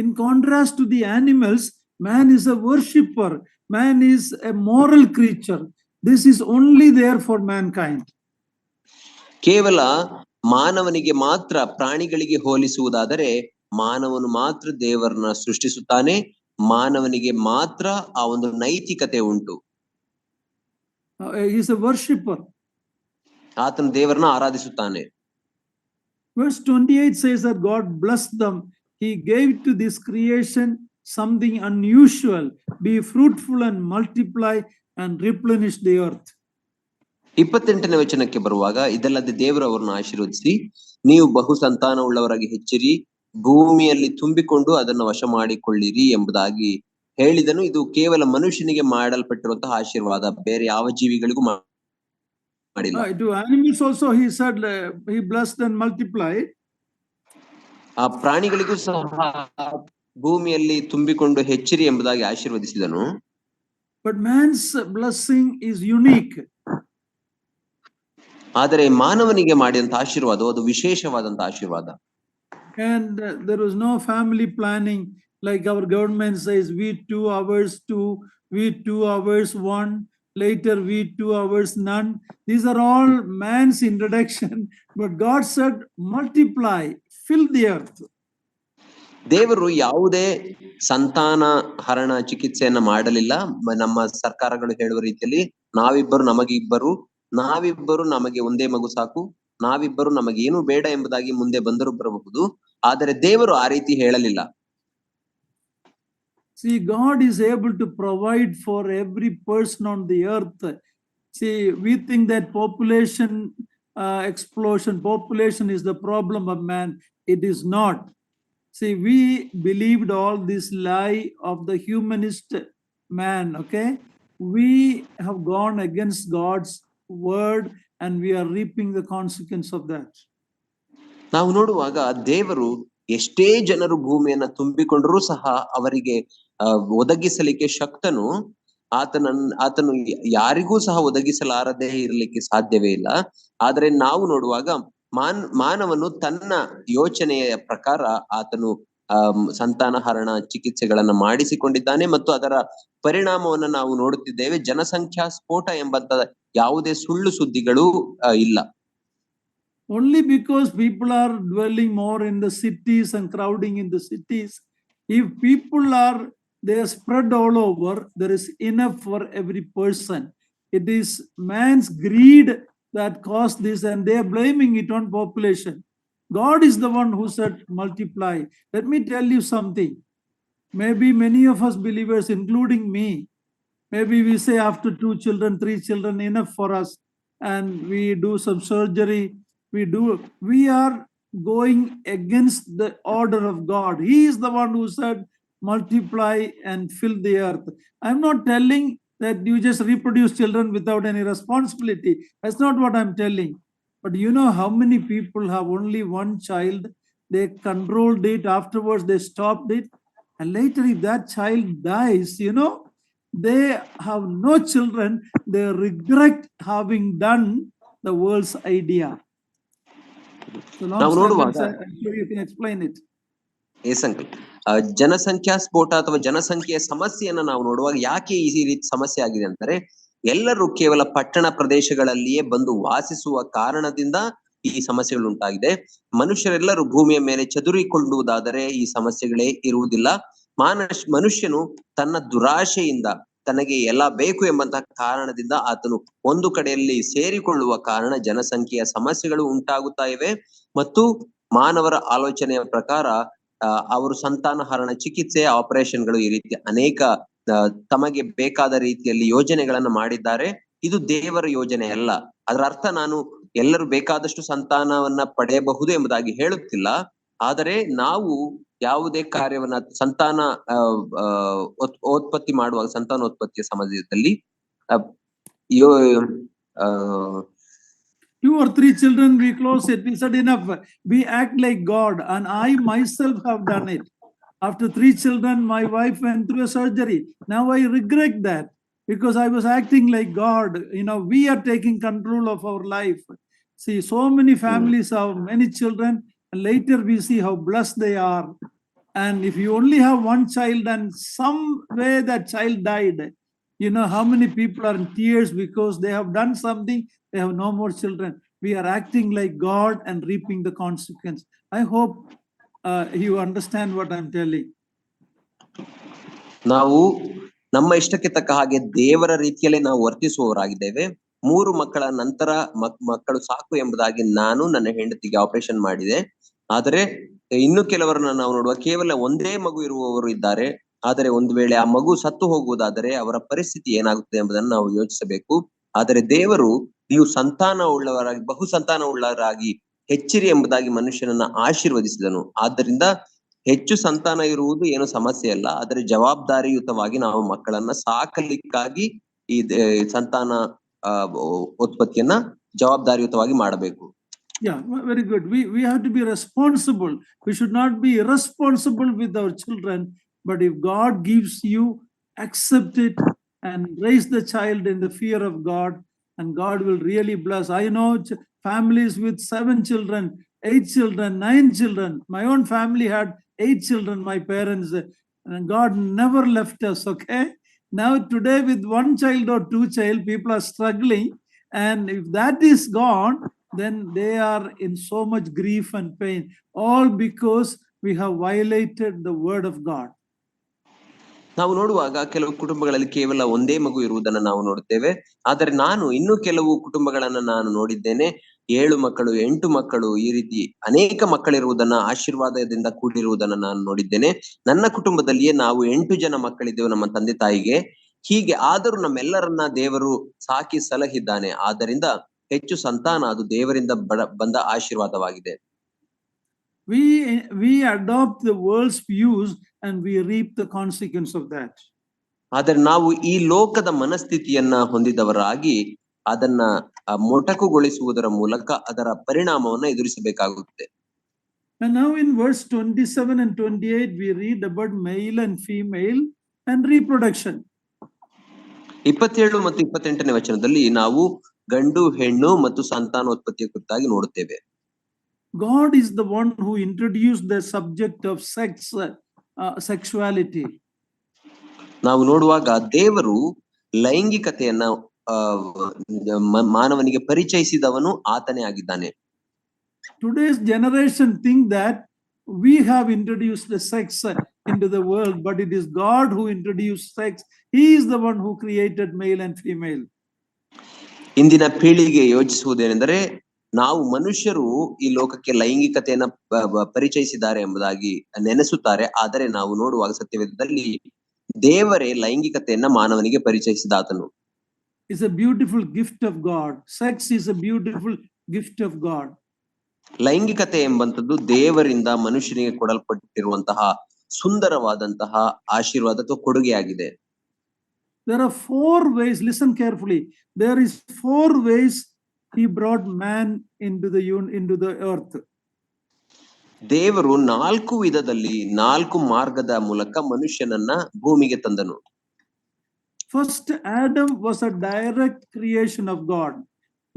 In contrast to the animals, man is a worshipper. Man is a moral creature. This is only there for mankind. ಕೇವಲ ಮಾನವನಿಗೆ ಮಾತ್ರ, ಪ್ರಾಣಿಗಳಿಗೆ ಹೋಲಿಸುವುದಾದರೆ ಮಾನವನು ಮಾತ್ರ ದೇವರನ್ನ ಸೃಷ್ಟಿಸುತ್ತಾನೆ, ಮಾನವನಿಗೆ ಮಾತ್ರ ಆ ಒಂದು ನೈತಿಕತೆ ಉಂಟು. He is a worshipper. ಆತನು ದೇವರನ್ನ ಆರಾಧಿಸುತ್ತಾನೆ. Verse 28 says that God blessed them. He gave to this creation something unusual. Be fruitful and multiply and replenish the earth. 28ನೇ ವಚನಕ್ಕೆ ಬರುವಾಗ, ಇದಲ್ಲದೆ ದೇವರು ಅವರನ್ನು ಆಶೀರ್ವದಿಸಿ, ನೀವು ಬಹು ಸಂತಾನ ಉಳ್ಳವರಾಗಿ ಹೆಚ್ಚಿರಿ, ಭೂಮಿಯಲ್ಲಿ ತುಂಬಿಕೊಂಡು ಅದನ್ನು ವಶ ಮಾಡಿಕೊಳ್ಳಿರಿ ಎಂಬುದಾಗಿ ಹೇಳಿದನು. ಇದು ಕೇವಲ ಮನುಷ್ಯನಿಗೆ ಮಾಡಲ್ಪಟ್ಟಿರುವಂತಹ ಆಶೀರ್ವಾದ, ಬೇರೆ ಯಾವ ಜೀವಿಗಳಿಗೂ ಮಾಡಿಲ್ಲ. To animals also he said, he blessed and multiplied. ಆ ಪ್ರಾಣಿಗಳಿಗೂ ಸಹ ಭೂಮಿಯಲ್ಲಿ ತುಂಬಿಕೊಂಡು ಹೆಚ್ಚಿರಿ ಎಂಬುದಾಗಿ ಆಶೀರ್ವದಿಸಿದನು. But man's blessing is unique. ಆದರೆ ಮಾನವನಿಗೆ ಮಾಡಿದಂತ ಆಶೀರ್ವಾದ ಅದು ವಿಶೇಷವಾದಂತ ಆಶೀರ್ವಾದ. And there was no family planning like our government says, we 2 hours 2, we 2 hours 1, later we 2 hours, none. These are all man's introduction, but God said, multiply, fill the earth. ದೇವರು ಯಾವುದೇ ಸಂತಾನ ಹರಣ ಚಿಕಿತ್ಸೆಯನ್ನ ಮಾಡಲಿಲ್ಲ. ನಮ್ಮ ಸರ್ಕಾರಗಳು ಹೇಳುವ ರೀತಿಯಲ್ಲಿ ನಾವಿಬ್ಬರು ನಮಗೆ ಒಂದೇ ಮಗು ಸಾಕು, ನಾವಿಬ್ಬರು ನಮಗೇನು ಬೇಡ ಎಂಬುದಾಗಿ ಮುಂದೆ ಬಂದರೂ ಬರಬಹುದು. ಆದರೆ ದೇವರು ಆ ರೀತಿ ಹೇಳಲಿಲ್ಲ. See, God is able to provide for every person on the earth. See, we think that population explosion, population is the problem of man. It is not. See, we believed all this lie of the humanist man, okay? We have gone against God's word and we are reaping the consequence of that. ನಾವು ನೋಡುವಾಗ ದೇವರು ಎಷ್ಟೇ ಜನರು ಭೂಮಿಯನ್ನ ತುಂಬಿಕೊಂಡರೂ ಸಹ ಅವರಿಗೆ ಒದಗಿಸಲಿಕ್ಕೆ ಶಕ್ತನು. ಆತನು ಯಾರಿಗೂ ಸಹ ಒದಗಿಸಲಾರದೆ ಇರಲಿಕ್ಕೆ ಸಾಧ್ಯವೇ ಇಲ್ಲ. ಆದ್ರೆ ನಾವು ನೋಡುವಾಗ ಮಾನವನು ತನ್ನ ಯೋಚನೆಯ ಪ್ರಕಾರ ಆತನು ಸಂತಾನಹರಣ ಚಿಕಿತ್ಸೆಗಳನ್ನ ಮಾಡಿಸಿಕೊಂಡಿದ್ದಾನೆ ಮತ್ತು ಅದರ ಪರಿಣಾಮವನ್ನು ನಾವು ನೋಡುತ್ತಿದ್ದೇವೆ. ಜನಸಂಖ್ಯಾ ಸ್ಫೋಟ ಎಂಬಂತ ಯಾವುದೇ ಸುಳ್ಳು ಸುದ್ದಿಗಳು ಇಲ್ಲ. Only because people are dwelling more in the cities and crowding in the cities. If people they are spread all over, there is enough for every person. It is man's greed that caused this and they are blaming it on population. God is the one who said multiply. Let me tell you something. Maybe many of us believers, including me, maybe we say after 2 children, 3 children, enough for us, and we do some surgery. We are going against the order of God. He is the one who said multiply and fill the earth. I'm not telling that you just reproduce children without any responsibility. That's not what I'm telling. But you know how many people have only one child? They controlled it, afterwards they stopped it, and later if that child dies, they have no children, they regret having done the world's idea. So ನಾವು ನೋಡುವಾಗ you can explain it. ಜನಸಂಖ್ಯಾ ಸ್ಫೋಟ ಅಥವಾ ಜನಸಂಖ್ಯೆಯ ಸಮಸ್ಯೆಯನ್ನ ನಾವು ನೋಡುವಾಗ ಯಾಕೆ ಈ ರೀತಿ ಸಮಸ್ಯೆ ಆಗಿದೆ ಅಂದರೆ, ಎಲ್ಲರೂ ಕೇವಲ ಪಟ್ಟಣ ಪ್ರದೇಶಗಳಲ್ಲಿಯೇ ಬಂದು ವಾಸಿಸುವ ಕಾರಣದಿಂದ ಈ ಸಮಸ್ಯೆಗಳು ಉಂಟಾಗಿದೆ. ಮನುಷ್ಯರೆಲ್ಲರೂ ಭೂಮಿಯ ಮೇಲೆ ಚದುರಿಕೊಳ್ಳುವುದಾದರೆ ಈ ಸಮಸ್ಯೆಗಳೇ ಇರುವುದಿಲ್ಲ. ಮನುಷ್ಯನು ತನ್ನ ದುರಾಶೆಯಿಂದ ತನಗೆ ಎಲ್ಲ ಬೇಕು ಎಂಬಂತಹ ಕಾರಣದಿಂದ ಆತನು ಒಂದು ಕಡೆಯಲ್ಲಿ ಸೇರಿಕೊಳ್ಳುವ ಕಾರಣ ಜನಸಂಖ್ಯೆಯ ಸಮಸ್ಯೆಗಳು ಉಂಟಾಗುತ್ತಾ ಇವೆ. ಮತ್ತು ಮಾನವರ ಆಲೋಚನೆಯ ಪ್ರಕಾರ ಅವರು ಸಂತಾನಹರಣ ಚಿಕಿತ್ಸೆ ಆಪರೇಷನ್ಗಳು ಈ ರೀತಿ ಅನೇಕ ತಮಗೆ ಬೇಕಾದ ರೀತಿಯಲ್ಲಿ ಯೋಜನೆಗಳನ್ನು ಮಾಡಿದ್ದಾರೆ. ಇದು ದೇವರ ಯೋಜನೆ ಅಲ್ಲ. ಅದರ ಅರ್ಥ ನಾನು ಎಲ್ಲರೂ ಬೇಕಾದಷ್ಟು ಸಂತಾನವನ್ನ ಪಡೆಯಬಹುದು ಎಂಬುದಾಗಿ ಹೇಳುತ್ತಿಲ್ಲ. ಆದರೆ ನಾವು ಯಾವುದೇ ಕಾರ್ಯವನ್ನ ಸಂತಾನೋತ್ಪತ್ತಿ ಮಾಡುವಾಗ ಸಂತಾನೋತ್ಪತ್ತಿಯ ಸಮಯದಲ್ಲಿ 2 or 3 children, we close it. We said enough. We act like God, and I myself have done it. After 3 children, my wife went through a surgery. Now I regret that because I was acting like God. We are taking control of our life. See, so many families have many children, and later we see how blessed they are. And if you only have one child and some way that child died, how many people are in tears because they have done something, they have no more children. We are acting like God and reaping the consequence. I hope you understand what I'm telling. ನಾವು ನಮ್ಮ ಇಷ್ಟಕ್ಕೆ ತಕ್ಕ ಹಾಗೆ ದೇವರ ರೀತಿಯಲ್ಲಿ ನಾವು ವರ್ತಿಸುವವರಾಗಿದ್ದೇವೆ. 3 ಮಕ್ಕಳ ನಂತರ ಮಕ್ಕಳು ಸಾಕು ಎಂಬುದಾಗಿ ನಾನು ನನ್ನ ಹೆಂಡತಿಗೆ ಆಪರೇಷನ್ ಮಾಡಿದೆ. ಆದರೆ ಇನ್ನು ಕೆಲವರನ್ನ ನಾವು ನೋಡುವ ಕೇವಲ ಒಂದೇ ಮಗು ಇರುವವರು ಇದ್ದಾರೆ. ಆದರೆ ಒಂದು ವೇಳೆ ಆ ಮಗು ಸತ್ತು ಹೋಗುವುದಾದರೆ ಅವರ ಪರಿಸ್ಥಿತಿ ಏನಾಗುತ್ತದೆ ಎಂಬುದನ್ನು ನಾವು ಯೋಚಿಸಬೇಕು. ಆದರೆ ದೇವರು ನೀವು ಬಹು ಸಂತಾನ ಉಳ್ಳವರಾಗಿ ಹೆಚ್ಚಿರಿ ಎಂಬುದಾಗಿ ಮನುಷ್ಯನನ್ನ ಆಶೀರ್ವದಿಸಿದನು. ಆದ್ದರಿಂದ ಹೆಚ್ಚು ಸಂತಾನ ಇರುವುದು ಏನು ಸಮಸ್ಯೆ ಅಲ್ಲ. ಆದರೆ ಜವಾಬ್ದಾರಿಯುತವಾಗಿ ನಾವು ಮಕ್ಕಳನ್ನ ಸಾಕಲಿಕ್ಕಾಗಿ ಈ ಸಂತಾನ ಉತ್ಪತ್ತಿಯನ್ನ ಜವಾಬ್ದಾರಿಯುತವಾಗಿ ಮಾಡಬೇಕು. Yeah, very good. We have to be responsible. We should not be irresponsible with our children. But if God gives you, accept it and raise the child in the fear of God, and God will really bless. I know families with 7 children, 8 children, 9 children. My own family had 8 children, my parents, and God never left us, okay? Now today with one child or two child, people are struggling, and if that is gone, then they are in so much grief and pain, all because we have violated the word of God. ನಾವು ನೋಡುವಾಗ ಕೆಲವು ಕುಟುಂಬಗಳಲ್ಲಿ ಕೇವಲ ಒಂದೇ ಮಗು ಇರುವುದನ್ನು ನಾವು ನೋಡುತ್ತೇವೆ. ಆದರೆ ನಾನು ಇನ್ನೂ ಕೆಲವು ಕುಟುಂಬಗಳನ್ನ ನಾನು ನೋಡಿದ್ದೇನೆ, 7 ಮಕ್ಕಳು 8 ಮಕ್ಕಳು ಈ ರೀತಿ ಅನೇಕ ಮಕ್ಕಳಿರುವುದನ್ನ, ಆಶೀರ್ವಾದದಿಂದ ಕೂಡಿರುವುದನ್ನ ನಾನು ನೋಡಿದ್ದೇನೆ. ನನ್ನ ಕುಟುಂಬದಲ್ಲಿಯೇ ನಾವು 8 ಜನ ಮಕ್ಕಳಿದ್ದೇವೆ ನಮ್ಮ ತಂದೆ ತಾಯಿಗೆ. ಹೀಗೆ ಆದರೂ ನಮ್ಮೆಲ್ಲರನ್ನ ದೇವರು ಸಾಕಿ ಸಲಹಿದ್ದಾನೆ. ಆದ್ದರಿಂದ ಹೆಚ್ಚು ಸಂತಾನ ಅದು ದೇವರಿಂದ ಬಂದ ಆಶೀರ್ವಾದವಾಗಿದೆ. We adopt the world's views and we reap the consequence of that. ಆದರೆ ನಾವು ಈ ಲೋಕದ ಮನಸ್ಥಿತಿಯನ್ನ ಹೊಂದಿದವರಾಗಿ ಅದನ್ನ ಮೊಟಕುಗೊಳಿಸುವುದರ ಮೂಲಕ ಅದರ ಪರಿಣಾಮವನ್ನ ಎದುರಿಸಬೇಕಾಗುತ್ತದೆ. And now in verse 27 and 28 we read about male and female and reproduction. 27 ಮತ್ತು 28ನೇ ವಚನದಲ್ಲಿ ನಾವು ಗಂಡು ಹೆಣ್ಣು ಮತ್ತು ಸಂತಾನೋತ್ಪತ್ತಿಯ ಕುರಿತಾಗಿ ನೋಡುತ್ತೇವೆ. God is the one who introduced the subject of sexuality. ನಾವು ನೋಡುವಾಗ ದೇವರು ಲೈಂಗಿಕತೆಯನ್ನ ಮಾನವನಿಗೆ ಪರಿಚಯಿಸಿದವನು ಆತನೇ ಆಗಿದ್ದಾನೆ. Today's generation think that we have introduced the sex into the world, but it is God who introduced sex. He is the one who created male and female. ಇಂದಿನ ಪೀಳಿಗೆ ಯೋಚಿಸುವುದೇನೆಂದರೆ, ನಾವು ಮನುಷ್ಯರು ಈ ಲೋಕಕ್ಕೆ ಲೈಂಗಿಕತೆಯನ್ನ ಪರಿಚಯಿಸಿದ್ದಾರೆ ಎಂಬುದಾಗಿ ನೆನೆಸುತ್ತಾರೆ. ಆದರೆ ನಾವು ನೋಡುವಾಗ ಸತ್ಯವೇದದಲ್ಲಿ ದೇವರೇ ಲೈಂಗಿಕತೆಯನ್ನ ಮಾನವನಿಗೆ ಪರಿಚಯಿಸಿದಾತನು. It's a beautiful gift of God. Sex is a beautiful gift of God. ಲೈಂಗಿಕತೆ ಎಂಬಂತದ್ದು ದೇವರಿಂದ ಮನುಷ್ಯನಿಗೆ ಕೊಡಲ್ಪಟ್ಟಿರುವಂತಹ ಸುಂದರವಾದಂತಹ ಆಶೀರ್ವಾದ ಅಥವಾ ಕೊಡುಗೆಯಾಗಿದೆ. There are 4 ways, listen carefully. There is 4 ways he brought man into the earth. ದೇವರು 4 ವಿಧದಲ್ಲಿ 4 ಮಾರ್ಗದ ಮೂಲಕ ಮನುಷ್ಯನನ್ನ ಭೂಮಿಗೆ ತಂದನು. First, Adam was a direct creation of God.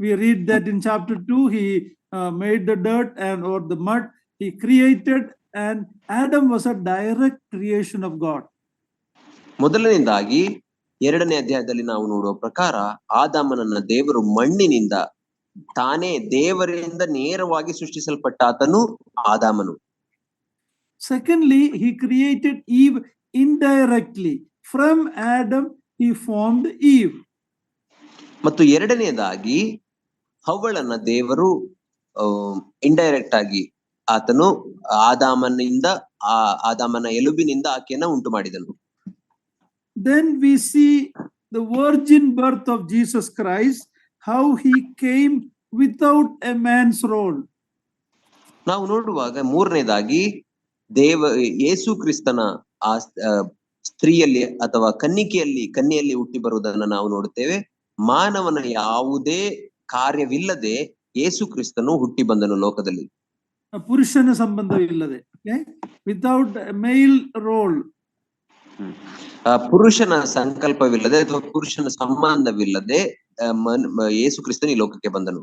We read that in chapter 2, he made the dirt or the mud, he created, and Adam was a direct creation of God. ಮೊದಲನೇದಾಗಿ 2ನೇ ಅಧ್ಯಾಯದಲ್ಲಿ ನಾವು ನೋಡುವ ಪ್ರಕಾರ ಆದಾಮನನ್ನ ದೇವರು ಮಣ್ಣಿನಿಂದ ತಾನೇ ದೇವರಿಂದ ನೇರವಾಗಿ ಸೃಷ್ಟಿಸಲ್ಪಟ್ಟಾತನು ಆದಾಮನು. Secondly, he created Eve indirectly. From Adam he formed Eve. ಮತ್ತು ಎರಡನೇದಾಗಿ ಹವ್ವಳನ್ನ ದೇವರು ಇಂಡೈರೆಕ್ಟ್ ಆಗಿ ಆತನು ಆದಾಮನ ಎಲುಬಿನಿಂದ ಆಕೆಯನ್ನ ಉಂಟು ಮಾಡಿದನು. Then we see the virgin birth of Jesus Christ, how he came without a man's role. ನಾವು ನೋಡುವಾಗ ಮೂರನೇದಾಗಿ ಯೇಸು ಕ್ರಿಸ್ತನ ಆ ಸ್ತ್ರೀಯಲ್ಲಿ ಅಥವಾ ಕನ್ಯೆಯಲ್ಲಿ ಹುಟ್ಟಿ ಬರುವುದನ್ನು ನಾವು ನೋಡುತ್ತೇವೆ. ಮಾನವನ ಯಾವುದೇ ಕಾರ್ಯವಿಲ್ಲದೆ ಯೇಸು ಕ್ರಿಸ್ತನು ಹುಟ್ಟಿ ಬಂದನು ಲೋಕದಲ್ಲಿ. ಪುರುಷನ ಸಂಬಂಧವಿಲ್ಲದೆ, ವಿತೌಟ್ ಮೇಲ್ ರೋಲ್. ಪುರುಷನ ಸಂಕಲ್ಪವಿಲ್ಲದೆ ಅಥವಾ ಪುರುಷನ ಸಂಬಂಧವಿಲ್ಲದೆ ಯೇಸು ಕ್ರಿಸ್ತನು ಈ ಲೋಕಕ್ಕೆ ಬಂದನು.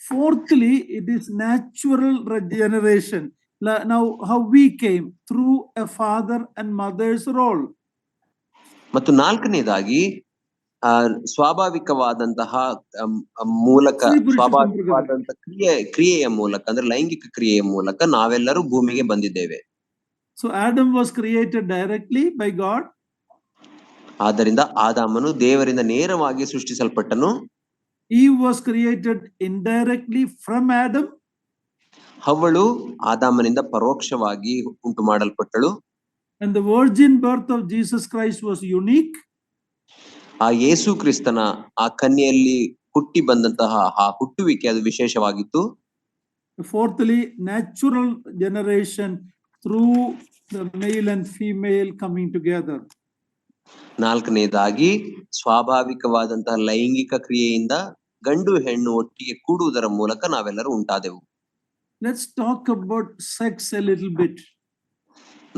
Fourthly, it is natural regeneration. Now, how we came through a father and mother's role. ಮತ್ತು ನಾಲ್ಕನೇದಾಗಿ ಸ್ವಾಭಾವಿಕವಾದಂತಹ ಕ್ರಿಯೆಯ ಮೂಲಕ, ಅಂದ್ರೆ ಲೈಂಗಿಕ ಕ್ರಿಯೆಯ ಮೂಲಕ ನಾವೆಲ್ಲರೂ ಭೂಮಿಗೆ ಬಂದಿದ್ದೇವೆ. So Adam was created directly by God. ಆದ್ದರಿಂದ ಆದಾಮನು ದೇವರಿಂದ ನೇರವಾಗಿ ಸೃಷ್ಟಿಸಲ್ಪಟ್ಟನು. Eve was created indirectly from Adam. ಹವ್ವಳು ಆದಾಮನಿಂದ ಪರೋಕ್ಷವಾಗಿ ಉಂಟು ಮಾಡಲ್ಪಟ್ಟಳು. And the virgin birth of Jesus Christ was unique. ಆ ಯೇಸು ಕ್ರಿಸ್ತನ ಆ ಕನ್ಯೆಯಲ್ಲಿ ಹುಟ್ಟಿ ಬಂದಂತಹ ಆ ಹುಟ್ಟುವಿಕೆ ಅದು ವಿಶೇಷವಾಗಿತ್ತು. Fourthly, natural generation through the male and female coming together. ನಾಲ್ಕನೇದಾಗಿ ಸ್ವಾಭಾವಿಕವಾದಂತಹ ಲೈಂಗಿಕ ಕ್ರಿಯೆಯಿಂದ ಗಂಡು ಹೆಣ್ಣು ಒಟ್ಟಿಗೆ ಕೂಡುವುದರ ಮೂಲಕ ನಾವೆಲ್ಲರೂ ಉಂಟಾದೆವು. Let's talk about sex a little bit.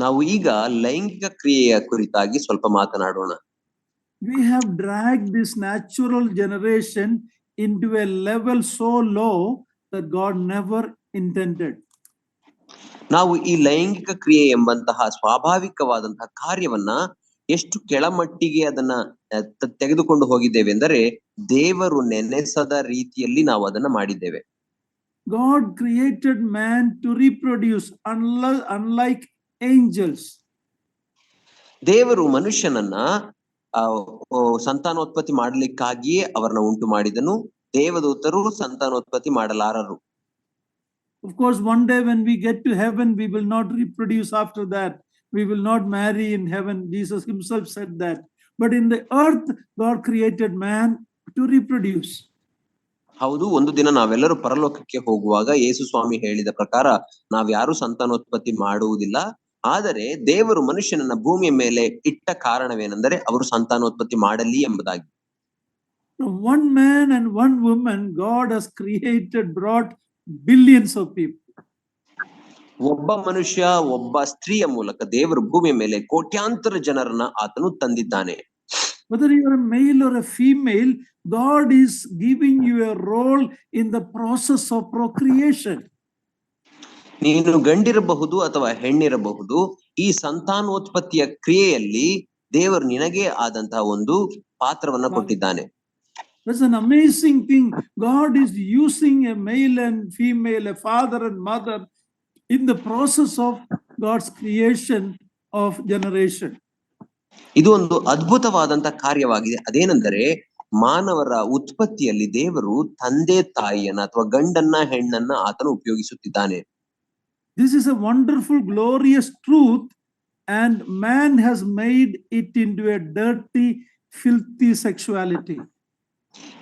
ನಾವು ಈಗ ಲೈಂಗಿಕ ಕ್ರಿಯೆಯ ಕುರಿತಾಗಿ ಸ್ವಲ್ಪ ಮಾತನಾಡೋಣ. We have dragged this natural generation into a level so low that God never intended. ನಾವು ಈ ಲೈಂಗಿಕ ಕ್ರಿಯೆ ಎಂಬಂತಹ ಸ್ವಾಭಾವಿಕವಾದಂತಹ ಕಾರ್ಯವನ್ನ ಎಷ್ಟು ಕೆಳಮಟ್ಟಿಗೆ ಅದನ್ನ ತೆಗೆದುಕೊಂಡು ಹೋಗಿದ್ದೇವೆ ಎಂದರೆ ದೇವರು ನೆನೆಸದ ರೀತಿಯಲ್ಲಿ ನಾವು ಅದನ್ನ ಮಾಡಿದ್ದೇವೆ. God created man to reproduce, unlike angels. ದೇವರು ಮನುಷ್ಯನನ್ನ ಸಂತಾನೋತ್ಪತ್ತಿ ಮಾಡಲಿಕ್ಕಾಗಿಯೇ ಅವರನ್ನ ಉಂಟು ಮಾಡಿದನು. ದೇವದೂತರು ಸಂತಾನೋತ್ಪತ್ತಿ ಮಾಡಲಾರರು. Of course, one day when we get to heaven, we will not reproduce after that. We will not marry in heaven. Jesus himself said that. But in the earth, God created man to reproduce. ಹೌದು, ಒಂದು ದಿನ ನಾವೆಲ್ಲರೂ ಪರಲೋಕಕ್ಕೆ ಹೋಗುವಾಗ ಯೇಸು ಸ್ವಾಮಿ ಹೇಳಿದ ಪ್ರಕಾರ ನಾವ್ಯಾರು ಸಂತಾನೋತ್ಪತ್ತಿ ಮಾಡುವುದಿಲ್ಲ. ಆದರೆ ದೇವರು ಮನುಷ್ಯನನ್ನ ಭೂಮಿಯ ಮೇಲೆ ಇಟ್ಟ ಕಾರಣವೇನೆಂದರೆ ಅವರು ಸಂತಾನೋತ್ಪತ್ತಿ ಮಾಡಲಿ ಎಂಬುದಾಗಿ. One man and one woman, God has brought billions of people. ಒಬ್ಬ ಮನುಷ್ಯ ಒಬ್ಬ ಸ್ತ್ರೀಯ ಮೂಲಕ ದೇವರು ಭೂಮಿಯ ಮೇಲೆ ಕೋಟ್ಯಾಂತರ ಜನರನ್ನ ಆತನು ತಂದಿದ್ದಾನೆ. Whether you are a male or a female, God is giving you a role in the process of procreation. ನೀನು ಗಂಡಿರಬಹುದು ಅಥವಾ ಹೆಣ್ಣಿರಬಹುದು, ಈ ಸಂತಾನೋತ್ಪತ್ತಿಯ ಕ್ರಿಯೆಯಲ್ಲಿ ದೇವರು ನಿನಗೆ ಆದಂತಹ ಒಂದು ಪಾತ್ರವನ್ನ ಕೊಟ್ಟಿದ್ದಾನೆ. That's an amazing thing. God is using a male and female, a father and mother in the process of God's creation of generation. ಇದು ಒಂದು ಅದ್ಭುತವಾದಂತ ಕಾರ್ಯವಾಗಿದೆ. ಅದೇನೆಂದರೆ ಮಾನವರ ಉತ್ಪತ್ತಿಯಲ್ಲಿ ದೇವರು ತಂದೆ ತಾಯಿಯನ್ನ ಅಥವಾ ಗಂಡನ್ನ ಹೆಣ್ಣನ್ನ ಆತನು ಉಪಯೋಗಿಸುತ್ತಿದ್ದಾನೆ. This is a wonderful, glorious truth, and man has made it into a dirty, filthy sexuality.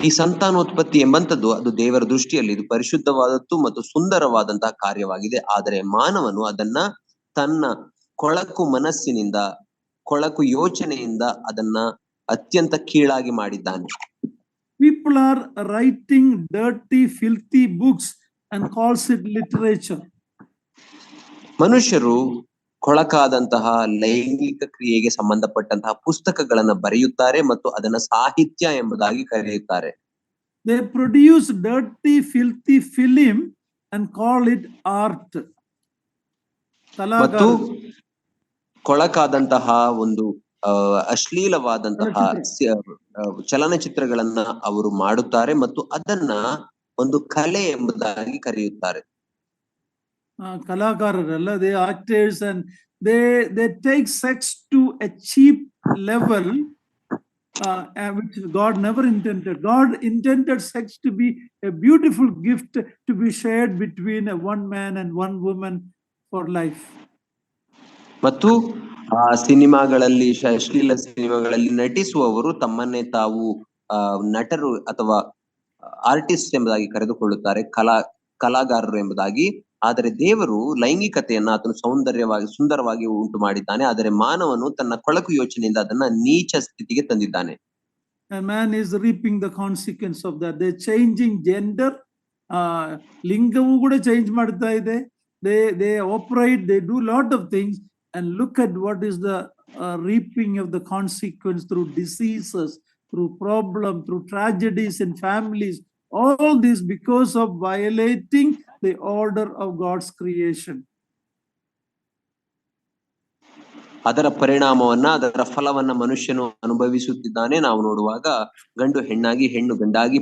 ಈ ಸಂತಾನೋತ್ಪತ್ತಿ ಎಂಬಂತದ್ದು ಅದು ದೇವರ ದೃಷ್ಟಿಯಲ್ಲಿ ಇದು ಪರಿಶುದ್ಧವಾದದ್ದು ಮತ್ತು ಸುಂದರವಾದಂತಹ ಕಾರ್ಯವಾಗಿದೆ. ಆದರೆ ಮಾನವನು ಅದನ್ನ ತನ್ನ ಕೊಳಕು ಮನಸ್ಸಿನಿಂದ, ಕೊಳಕು ಯೋಚನೆಯಿಂದ ಅದನ್ನ ಅತ್ಯಂತ ಕೀಳಾಗಿ ಮಾಡಿದ್ದಾನೆ. People are writing dirty, filthy books and calls it literature. ಮನುಷ್ಯರು ಕೊಳಕಾದಂತಹ ಲೈಂಗಿಕ ಕ್ರಿಯೆಗೆ ಸಂಬಂಧಪಟ್ಟಂತಹ ಪುಸ್ತಕಗಳನ್ನ ಬರೆಯುತ್ತಾರೆ ಮತ್ತು ಅದನ್ನ ಸಾಹಿತ್ಯ ಎಂಬುದಾಗಿ ಕರೆಯುತ್ತಾರೆ. They produce dirty, filthy film and call it art. ಮತ್ತು ಕೊಳಕಾದಂತಹ ಒಂದು ಅಶ್ಲೀಲವಾದಂತಹ ಚಲನಚಿತ್ರಗಳನ್ನ ಅವರು ಮಾಡುತ್ತಾರೆ ಮತ್ತು ಅದನ್ನ ಒಂದು ಕಲೆ ಎಂಬುದಾಗಿ ಕರೆಯುತ್ತಾರೆ. ಕಲಾಕಾರರಲ್ಲ, they actors, and they take sex to a cheap level, which God never intended. God intended sex to be a beautiful gift to be shared between one man and one woman for life. ಮತ್ತು ಆ ಸಿನಿಮಾಗಳಲ್ಲಿ, ಅಶ್ಲೀಲ ಸಿನಿಮಾಗಳಲ್ಲಿ ನಟಿಸುವವರು ತಮ್ಮನ್ನೇ ತಾವು ನಟರು ಅಥವಾ artist ಎಂಬುದಾಗಿ ಕರೆದುಕೊಳ್ಳುತ್ತಾರೆ, ಕಲಾಗಾರರು ಎಂಬುದಾಗಿ. ಆದರೆ ದೇವರು ಲೈಂಗಿಕತೆಯನ್ನ ಆತನು ಸುಂದರವಾಗಿ ಉಂಟು ಮಾಡಿದ್ದಾನೆ. ಆದರೆ ಮಾನವನು ತನ್ನ ಕೊಳಕು ಯೋಚನೆಯಿಂದ ಅದನ್ನ ನೀಚ ಸ್ಥಿತಿಗೆ ತಂದಿದ್ದಾನೆ. And man is reaping the consequence of that. They're changing gender. ಲಿಂಗವೂ ಕೂಡ ಚೇಂಜ್ ಮಾಡ್ತಾ ಇದೆ. They operate, they do lot of things, and look at what is the reaping of the consequence through diseases, through problem, through tragedies in families. All this because of violating the order of God's creation. ಅದರ ಪರಿಣಾಮವನ್ನ, ಅದರ ಫಲವನ್ನ ಮನುಷ್ಯನು ಅನುಭವಿಸುತ್ತಿದ್ದಾನೆ. ನಾವು ನೋಡುವಾಗ ಗಂಡು ಹೆಣ್ಣಾಗಿ, ಹೆಣ್ಣು ಗಂಡಾಗಿ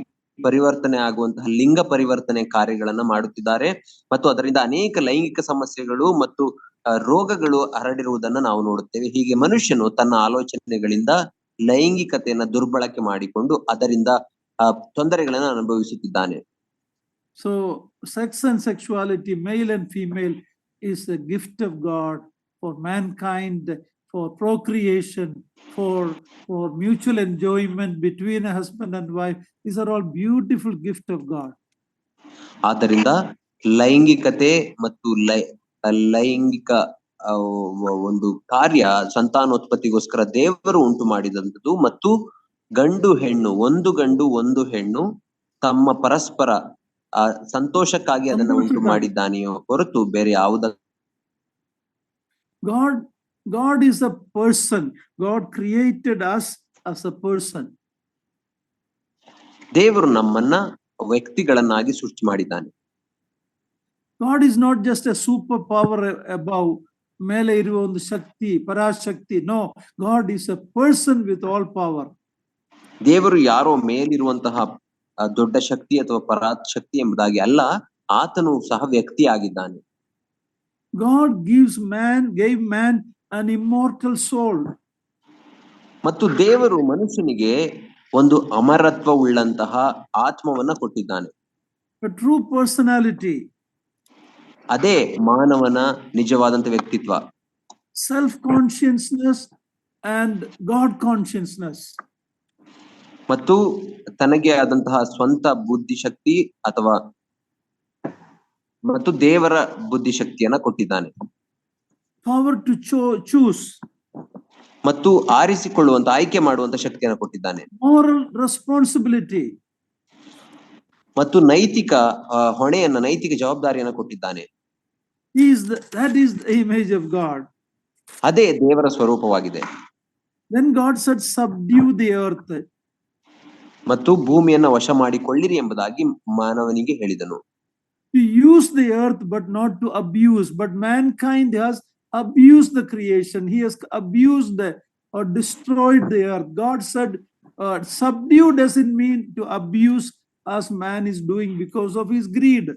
ಪರಿವರ್ತನೆ ಆಗುವಂತಹ ಲಿಂಗ ಪರಿವರ್ತನೆ ಕಾರ್ಯಗಳನ್ನ ಮಾಡುತ್ತಿದ್ದಾರೆ ಮತ್ತು ಅದರಿಂದ ಅನೇಕ ಲೈಂಗಿಕ ಸಮಸ್ಯೆಗಳು ಮತ್ತು ರೋಗಗಳು ಹರಡಿರುವುದನ್ನ ನಾವು ನೋಡುತ್ತೇವೆ. ಹೀಗೆ ಮನುಷ್ಯನು ತನ್ನ ಆಲೋಚನೆಗಳಿಂದ ಲೈಂಗಿಕತೆಯನ್ನ ದುರ್ಬಳಕೆ ಮಾಡಿಕೊಂಡು ಅದರಿಂದ ತೊಂದರೆಗಳನ್ನ ಅನುಭವಿಸುತ್ತಿದ್ದಾನೆ. So sex and sexuality, male and female, is a gift of God for mankind, for procreation, for mutual enjoyment between a husband and wife. These are all beautiful gift of God. ಆದ್ದರಿಂದ ಲೈಂಗಿಕತೆ ಮತ್ತು ಲೈಂಗಿಕ ಒಂದು ಕಾರ್ಯ ಸಂತಾನೋತ್ಪತ್ತಿಗೋಸ್ಕರ ದೇವರು ಉಂಟು ಮಾಡಿದಂಥದ್ದು ಮತ್ತು ಗಂಡು ಹೆಣ್ಣು, ಒಂದು ಗಂಡು ಒಂದು ಹೆಣ್ಣು ತಮ್ಮ ಪರಸ್ಪರ ಸಂತೋಷಕ್ಕಾಗಿ ಅದನ್ನ ಉಂಟು ಮಾಡಿದ್ದಾನೆಯೋ ಹೊರತು ಬೇರೆ ಯಾವುದ. God is a person. God created us as a person. ದೇವರು ನಮ್ಮನ್ನ ವ್ಯಕ್ತಿಗಳನ್ನಾಗಿ ಸೃಷ್ಟಿ ಮಾಡಿದ್ದಾನೆ. God is not just a superpower above. ಮೇಲೆ ಇರುವ ಒಂದು ಶಕ್ತಿ, ಪರಾಶಕ್ತಿ. No, god is a person with all power. ದೇವರು ಯಾರೋ ಮೇಲಿರುವಂತಹ ದೊಡ್ಡ ಶಕ್ತಿ ಅಥವಾ ಪರಾಶಕ್ತಿ ಎಂಬುದಾಗಿ ಅಲ್ಲ, ಆತನು ಸಹ ವ್ಯಕ್ತಿ ಆಗಿದ್ದಾನೆ. God gave man an immortal soul. ಮತ್ತು ದೇವರು ಮನುಷ್ಯನಿಗೆ ಒಂದು ಅಮರತ್ವ ಉಳ್ಳಂತಹ ಆತ್ಮವನ್ನ ಕೊಟ್ಟಿದ್ದಾನೆ. A true personality. ಅದೇ ಮಾನವನ ನಿಜವಾದಂತ ವ್ಯಕ್ತಿತ್ವ. Self-consciousness and God consciousness. ಮತ್ತು ತನಗೆ ಆದಂತಹ ಸ್ವಂತ ಬುದ್ಧಿಶಕ್ತಿ ಅಥವಾ ಮತ್ತು ದೇವರ ಬುದ್ಧಿಶಕ್ತಿಯನ್ನ ಕೊಟ್ಟಿದ್ದಾನೆ. Power to choose. ಮತ್ತು ಆರಿಸಿಕೊಳ್ಳುವಂತ, ಆಯ್ಕೆ ಮಾಡುವಂತ ಶಕ್ತಿಯನ್ನ ಕೊಟ್ಟಿದ್ದಾನೆ. Moral responsibility. ಮತ್ತು ನೈತಿಕ ಹೊಣೆಯನ್ನ, ನೈತಿಕ ಜವಾಬ್ದಾರಿಯನ್ನ ಕೊಟ್ಟಿದ್ದಾನೆ. That is the image of God. ಅದೇ ದೇವರ ಸ್ವರೂಪವಾಗಿದೆ. Then God said, subdue the earth. ಮತ್ತು ಭೂಮಿಯನ್ನ ವಶ ಮಾಡಿಕೊಳ್ಳಿರಿ ಎಂಬುದಾಗಿ ಮಾನವನಿಗೆ ಹೇಳಿದನು. To use the earth but not to abuse. But mankind has abused the creation. He has abused or destroyed the earth. God said, subdue doesn't mean to abuse as man is doing because of his greed.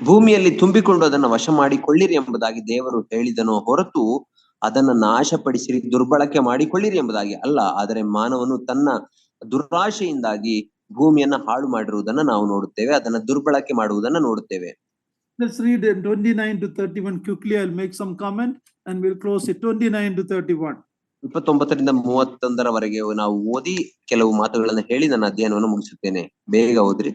ಭೂಮಿಯಲ್ಲಿ ತುಂಬಿಕೊಂಡು ಅದನ್ನ ವಶ ಮಾಡಿಕೊಳ್ಳಿರಿ ಎಂಬುದಾಗಿ ದೇವರು ಹೇಳಿದನು ಹೊರತು ಅದನ್ನ ನಾಶಪಡಿಸಿರಿ, ದುರ್ಬಳಕೆ ಮಾಡಿಕೊಳ್ಳಿರಿ ಎಂಬುದಾಗಿ ಅಲ್ಲ. ಆದರೆ ಮಾನವನು ತನ್ನ ದುರಾಶೆಯಿಂದಾಗಿ ಭೂಮಿಯನ್ನ ಹಾಳು ಮಾಡಿರುವುದನ್ನ ನಾವು ನೋಡುತ್ತೇವೆ, ಅದನ್ನ ದುರ್ಬಳಕೆ ಮಾಡುವುದನ್ನ ನೋಡುತ್ತೇವೆ. Let's read 29 to 31 quickly. I'll make some comment and we'll close it. 29 to 31. 29ರಿಂದ 31ರವರೆಗೆ ನಾವು ಓದಿ ಕೆಲವು ಮಾತುಗಳನ್ನ ಹೇಳಿ ನನ್ನ ಅಧ್ಯಯನವನ್ನು ಮುಗಿಸುತ್ತೇನೆ. ಬೇಗ ಓದ್ರಿ.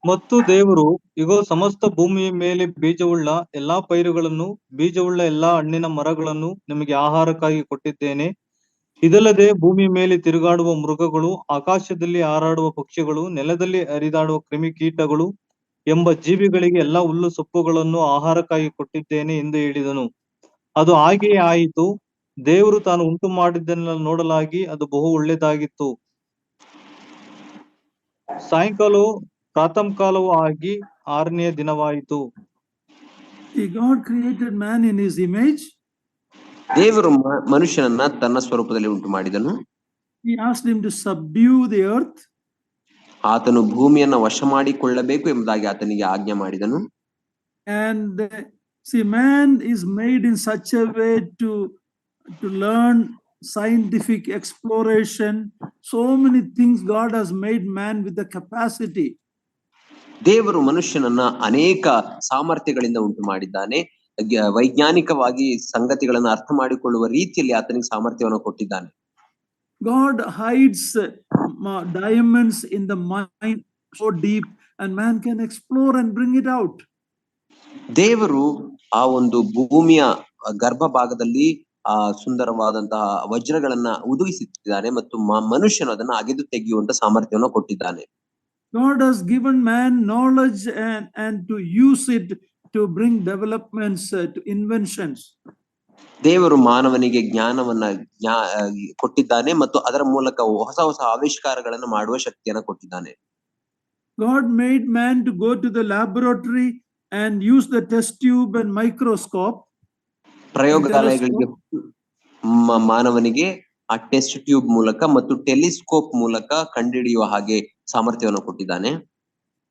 ಮತ್ತು ದೇವರು, ಇಗೋ, ಸಮಸ್ತ ಭೂಮಿಯ ಮೇಲೆ ಬೀಜವುಳ್ಳ ಎಲ್ಲಾ ಪೈರುಗಳನ್ನು, ಬೀಜವುಳ್ಳ ಎಲ್ಲಾ ಹಣ್ಣಿನ ಮರಗಳನ್ನು ನಿಮಗೆ ಆಹಾರಕ್ಕಾಗಿ ಕೊಟ್ಟಿದ್ದೇನೆ. ಇದಲ್ಲದೆ ಭೂಮಿ ಮೇಲೆ ತಿರುಗಾಡುವ ಮೃಗಗಳು, ಆಕಾಶದಲ್ಲಿ ಹಾರಾಡುವ ಪಕ್ಷಿಗಳು, ನೆಲದಲ್ಲಿ ಹರಿದಾಡುವ ಕ್ರಿಮಿಕೀಟಗಳು ಎಂಬ ಜೀವಿಗಳಿಗೆ ಎಲ್ಲಾ ಹುಲ್ಲು ಸೊಪ್ಪುಗಳನ್ನು ಆಹಾರಕ್ಕಾಗಿ ಕೊಟ್ಟಿದ್ದೇನೆ ಎಂದು ಹೇಳಿದನು. ಅದು ಹಾಗೆಯೇ ಆಯಿತು. ದೇವರು ತಾನು ಉಂಟು ಮಾಡಿದ್ದನ್ನೆಲ್ಲ ನೋಡಲಾಗಿ ಅದು ಬಹು ಒಳ್ಳೆಯದಾಗಿತ್ತು. ಸಾಯಂಕಾಲವು ಪ್ರಾತಃಕಾಲವೂ ಆಗಿ 6ನೆಯ ದಿನವಾಯಿತು. God created man in his image. ದೇವರು ಮನುಷ್ಯನನ್ನ ತನ್ನ ಸ್ವರೂಪದಲ್ಲಿ ಉಂಟು ಮಾಡಿದನು. He asked him to subdue the earth. ಆತನು ಭೂಮಿಯನ್ನ ವಶ ಮಾಡಿಕೊಳ್ಳಬೇಕು ಎಂಬುದಾಗಿ ಆತನಿಗೆ ಆಜ್ಞೆ ಮಾಡಿದನು. And see, man is made in such a way to learn scientific exploration. So many things God has made man with the capacity. ದೇವರು ಮನುಷ್ಯನನ್ನ ಅನೇಕ ಸಾಮರ್ಥ್ಯಗಳಿಂದ ಉಂಟು ಮಾಡಿದ್ದಾನೆ. ವೈಜ್ಞಾನಿಕವಾಗಿ ಸಂಗತಿಗಳನ್ನು ಅರ್ಥ ಮಾಡಿಕೊಳ್ಳುವ ರೀತಿಯಲ್ಲಿ ಆತನಿಗೆ ಸಾಮರ್ಥ್ಯವನ್ನು ಕೊಟ್ಟಿದ್ದಾನೆ. God hides diamonds in the mind so deep and man can explore and bring it out. ದೇವರು ಆ ಒಂದು ಭೂಮಿಯ ಗರ್ಭ ಭಾಗದಲ್ಲಿ ಆ ಸುಂದರವಾದಂತಹ ವಜ್ರಗಳನ್ನ ಹುದುಗಿಸಿಟ್ಟಿದ್ದಾನೆ ಮತ್ತು ಮನುಷ್ಯನು ಅದನ್ನ ಅಗೆದು ತೆಗೆಯುವಂತ ಸಾಮರ್ಥ್ಯವನ್ನು ಕೊಟ್ಟಿದ್ದಾನೆ. God has given man knowledge and to use it to bring developments, to inventions. ದೇವರು ಮಾನವನಿಗೆ ಜ್ಞಾನವನ್ನ ಕೊಟ್ಟಿದ್ದಾನೆ ಮತ್ತು ಅದರ ಮೂಲಕ ಹೊಸ ಹೊಸ ಆವಿಷ್ಕಾರಗಳನ್ನು ಮಾಡುವ ಶಕ್ತಿಯನ್ನು ಕೊಟ್ಟಿದ್ದಾನೆ. God made man to go to the laboratory and use the test tube and microscope. ಪ್ರಯೋಗಾಲಯಗಳಿಗೆ ಮಾನವನಿಗೆ ಆ ಟೆಸ್ಟ್ ಟ್ಯೂಬ್ ಮೂಲಕ ಮತ್ತು ಟೆಲಿಸ್ಕೋಪ್ ಮೂಲಕ ಕಂಡುಹಿಡಿಯುವ ಹಾಗೆ ಸಾಮರ್ಥ್ಯವನ್ನು ಕೊಟ್ಟಿದ್ದಾನೆ.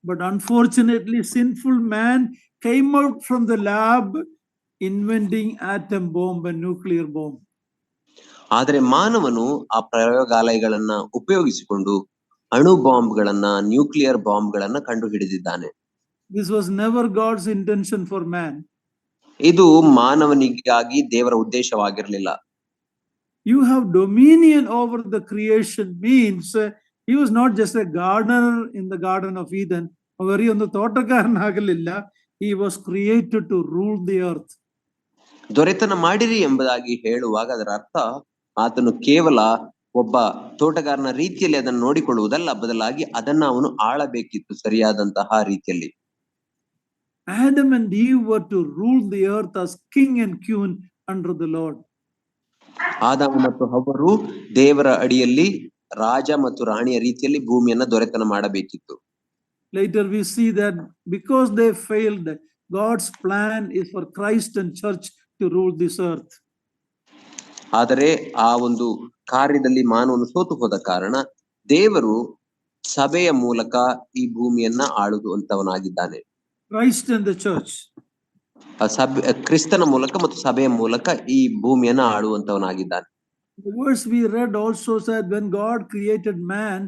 But unfortunately, sinful man came out from the lab inventing atom bomb and nuclear bomb. ಆದರೆ ಮಾನವನು ಆ ಪ್ರಯೋಗಾಲಯಗಳನ್ನ ಉಪಯೋಗಿಸಿಕೊಂಡು ಅಣು ಬಾಂಬ್ಗಳನ್ನ, ನ್ಯೂಕ್ಲಿಯರ್ ಬಾಂಬ್ಗಳನ್ನ ಕಂಡು ಹಿಡಿದಿದ್ದಾನೆ. This was never God's intention for man. ಇದು ಮಾನವನಿಗಾಗಿ ದೇವರ ಉದ್ದೇಶವಾಗಿರಲಿಲ್ಲ. You have dominion over the creation means he was not just a gardener in the Garden of Eden. ಅವರಿ ಒಂದು ತೋಟಗಾರನಾಗಲಿಲ್ಲ. He was created to rule the earth. ದೊರೆತನ ಮಾಡಿರಿ ಎಂಬುದಾಗಿ ಹೇಳುವಾಗ ಅದರ ಅರ್ಥ ಆತನು ಕೇವಲ ಒಬ್ಬ ತೋಟಗಾರನ ರೀತಿಯಲ್ಲಿ ಅದನ್ನು ನೋಡಿಕೊಳ್ಳುವುದಲ್ಲ, ಬದಲಾಗಿ ಅದನ್ನ ಅವನು ಆಳಬೇಕಿತ್ತು ಸರಿಯಾದಂತಹ ರೀತಿಯಲ್ಲಿ. Adam and Eve were to rule the earth as king and queen under the Lord. ಆದಾಮ ಮತ್ತು ಹವ್ವರು ದೇವರ ಅಡಿಯಲ್ಲಿ ರಾಜ ಮತ್ತು ರಾಣಿಯ ರೀತಿಯಲ್ಲಿ ಭೂಮಿಯನ್ನ ದೊರೆತನ ಮಾಡಬೇಕಿತ್ತು. Later we see that because they failed, God's plan is for Christ and church to rule this earth. ಆದರೆ ಆ ಒಂದು ಕಾರ್ಯದಲ್ಲಿ ಮಾನವನು ಸೋತು ಹೋದ ಕಾರಣ ದೇವರು ಸಭೆಯ ಮೂಲಕ ಈ ಭೂಮಿಯನ್ನ ಆಳುವಂತವನಾಗಿದ್ದಾನೆ. Christ and the church. ಕ್ರಿಸ್ತನ ಮೂಲಕ ಮತ್ತು ಸಭೆಯ ಮೂಲಕ ಈ ಭೂಮಿಯನ್ನ ಆಳುವಂತವನಾಗಿದ್ದಾನೆ. The verse we read also said when God created man,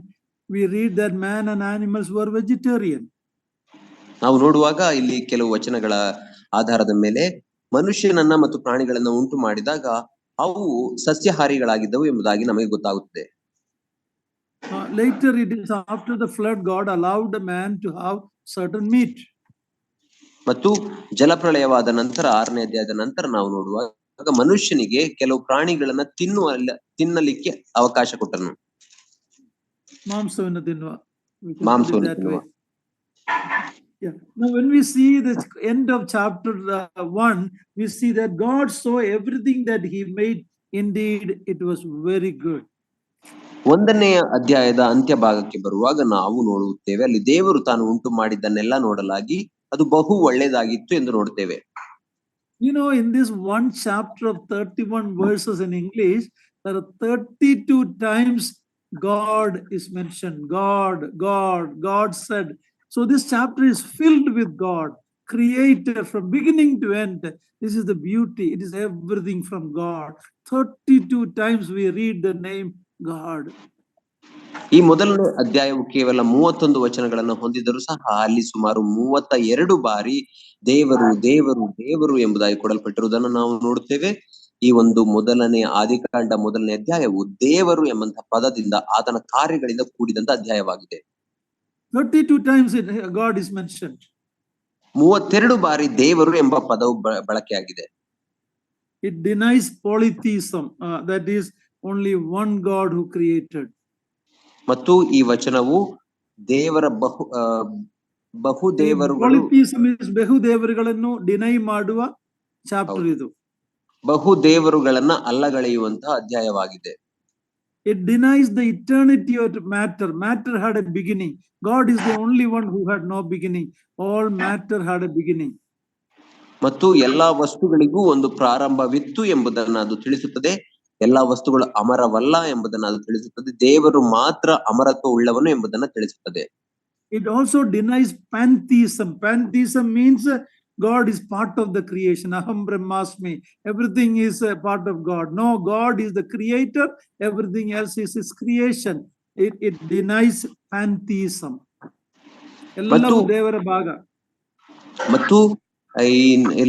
we read that man and animals were vegetarian. ನಾವು ನೋಡುವಾಗ ಇಲ್ಲಿ ಕೆಲವು ವಚನಗಳ ಆಧಾರದ ಮೇಲೆ ಮನುಷ್ಯನನ್ನ ಮತ್ತು ಪ್ರಾಣಿಗಳನ್ನ ಉಂಟು ಮಾಡಿದಾಗ ಅವು ಸಸ್ಯಾಹಾರಿಗಳಾಗಿದ್ದವು ಎಂಬುದಾಗಿ ನಮಗೆ ಗೊತ್ತಾಗುತ್ತದೆ. Later it is after the flood God allowed the man to have certain meat. ಮತ್ತು ಜಲಪ್ರಳಯವಾದ ನಂತರ 6ನೇ ಅಧ್ಯಾಯದ ನಂತರ ನಾವು ನೋಡುವಾಗ ಮನುಷ್ಯನಿಗೆ ಕೆಲವು ಪ್ರಾಣಿಗಳನ್ನ ತಿನ್ನಲಿಕ್ಕೆ ಅವಕಾಶ ಕೊಟ್ಟನು. ಮಾಂಸವನ್ನು ತಿನ್ನುವ. Yeah. Now, when we see the end of chapter 1, we see that God saw everything that He made. Indeed, it was very good. 1ನೇ ಅಧ್ಯಾಯದ ಅಂತ್ಯ ಭಾಗಕ್ಕೆ ಬರುವಾಗ ನಾವು ನೋಡುತ್ತೇವೆ, ಅಲ್ಲಿ ದೇವರು ತಾನು ಉಂಟು ಮಾಡಿದ್ದನ್ನೆಲ್ಲ ನೋಡಲಾಗಿ ಅದು ಬಹು ಒಳ್ಳೆಯದಾಗಿತ್ತು ಎಂದು ನೋಡುತ್ತೇವೆ. You know, in this one chapter of 31 verses in English, there are 32 times God is mentioned. God said. So this chapter is filled with God, creator from beginning to end. This is the beauty. It is everything from God. 32 times we read the name God. ಈ ಮೊದಲನೇ ಅಧ್ಯಾಯವು ಕೇವಲ 31 ವಚನಗಳನ್ನು ಹೊಂದಿದರೂ ಸಹ ಅಲ್ಲಿ ಸುಮಾರು 32 ಬಾರಿ ದೇವರು ದೇವರು ದೇವರು ಎಂಬುದಾಗಿ ಕೊಡಲ್ಪಟ್ಟಿರುವುದನ್ನು ನಾವು ನೋಡುತ್ತೇವೆ. ಈ ಒಂದು ಮೊದಲನೇ ಆದಿಕಾಂಡ ಮೊದಲನೇ ಅಧ್ಯಾಯವು ದೇವರು ಎಂಬಂತಹ ಪದದಿಂದ ಆತನ ಕಾರ್ಯಗಳಿಂದ ಕೂಡಿದಂತ ಅಧ್ಯಾಯವಾಗಿದೆ. 32 times God is mentioned. 32 ಬಾರಿ ದೇವರು ಎಂಬ ಪದವು ಬಳಕೆಯಾಗಿದೆ. It denies polytheism, that is only one God who created. ಮತ್ತು ಈ ವಚನವು ದೇವರ ಬಹು ದೇವರುಗಳು, polytheism is ಬಹು ದೇವರುಗಳನ್ನು ಡಿನೈ ಮಾಡುವ ಚಾಪ್ಟರ್ ಇದು. ಬಹು ದೇವರುಗಳನ್ನ ಅಲ್ಲಗಳೆಯುವಂತಹ ಅಧ್ಯಾಯವಾಗಿದೆ. It denies the eternity of matter. Matter had a beginning. God is the only one who had no beginning. All matter had a beginning. ಮತ್ತು ಎಲ್ಲಾ ವಸ್ತುಗಳಿಗೂ ಒಂದು ಪ್ರಾರಂಭವಿತ್ತು ಎಂಬುದನ್ನು ಅದು ತಿಳಿಸುತ್ತದೆ. ಎಲ್ಲಾ ವಸ್ತುಗಳು ಅಮರವಲ್ಲ ಎಂಬುದನ್ನು ಅದು ತಿಳಿಸುತ್ತದೆ. ದೇವರು ಮಾತ್ರ ಅಮರತ್ವ ಉಳ್ಳವನು ಎಂಬುದನ್ನು ತಿಳಿಸುತ್ತದೆ. It also denies pantheism. Pantheism means God is part of the creation. Aham brahmasmi. Everything is a part of God. No, God is the creator. Everything else is his creation. It denies pantheism. ಎಲ್ಲವೂ ದೇವರ ಭಾಗ. ಮತ್ತು ಈ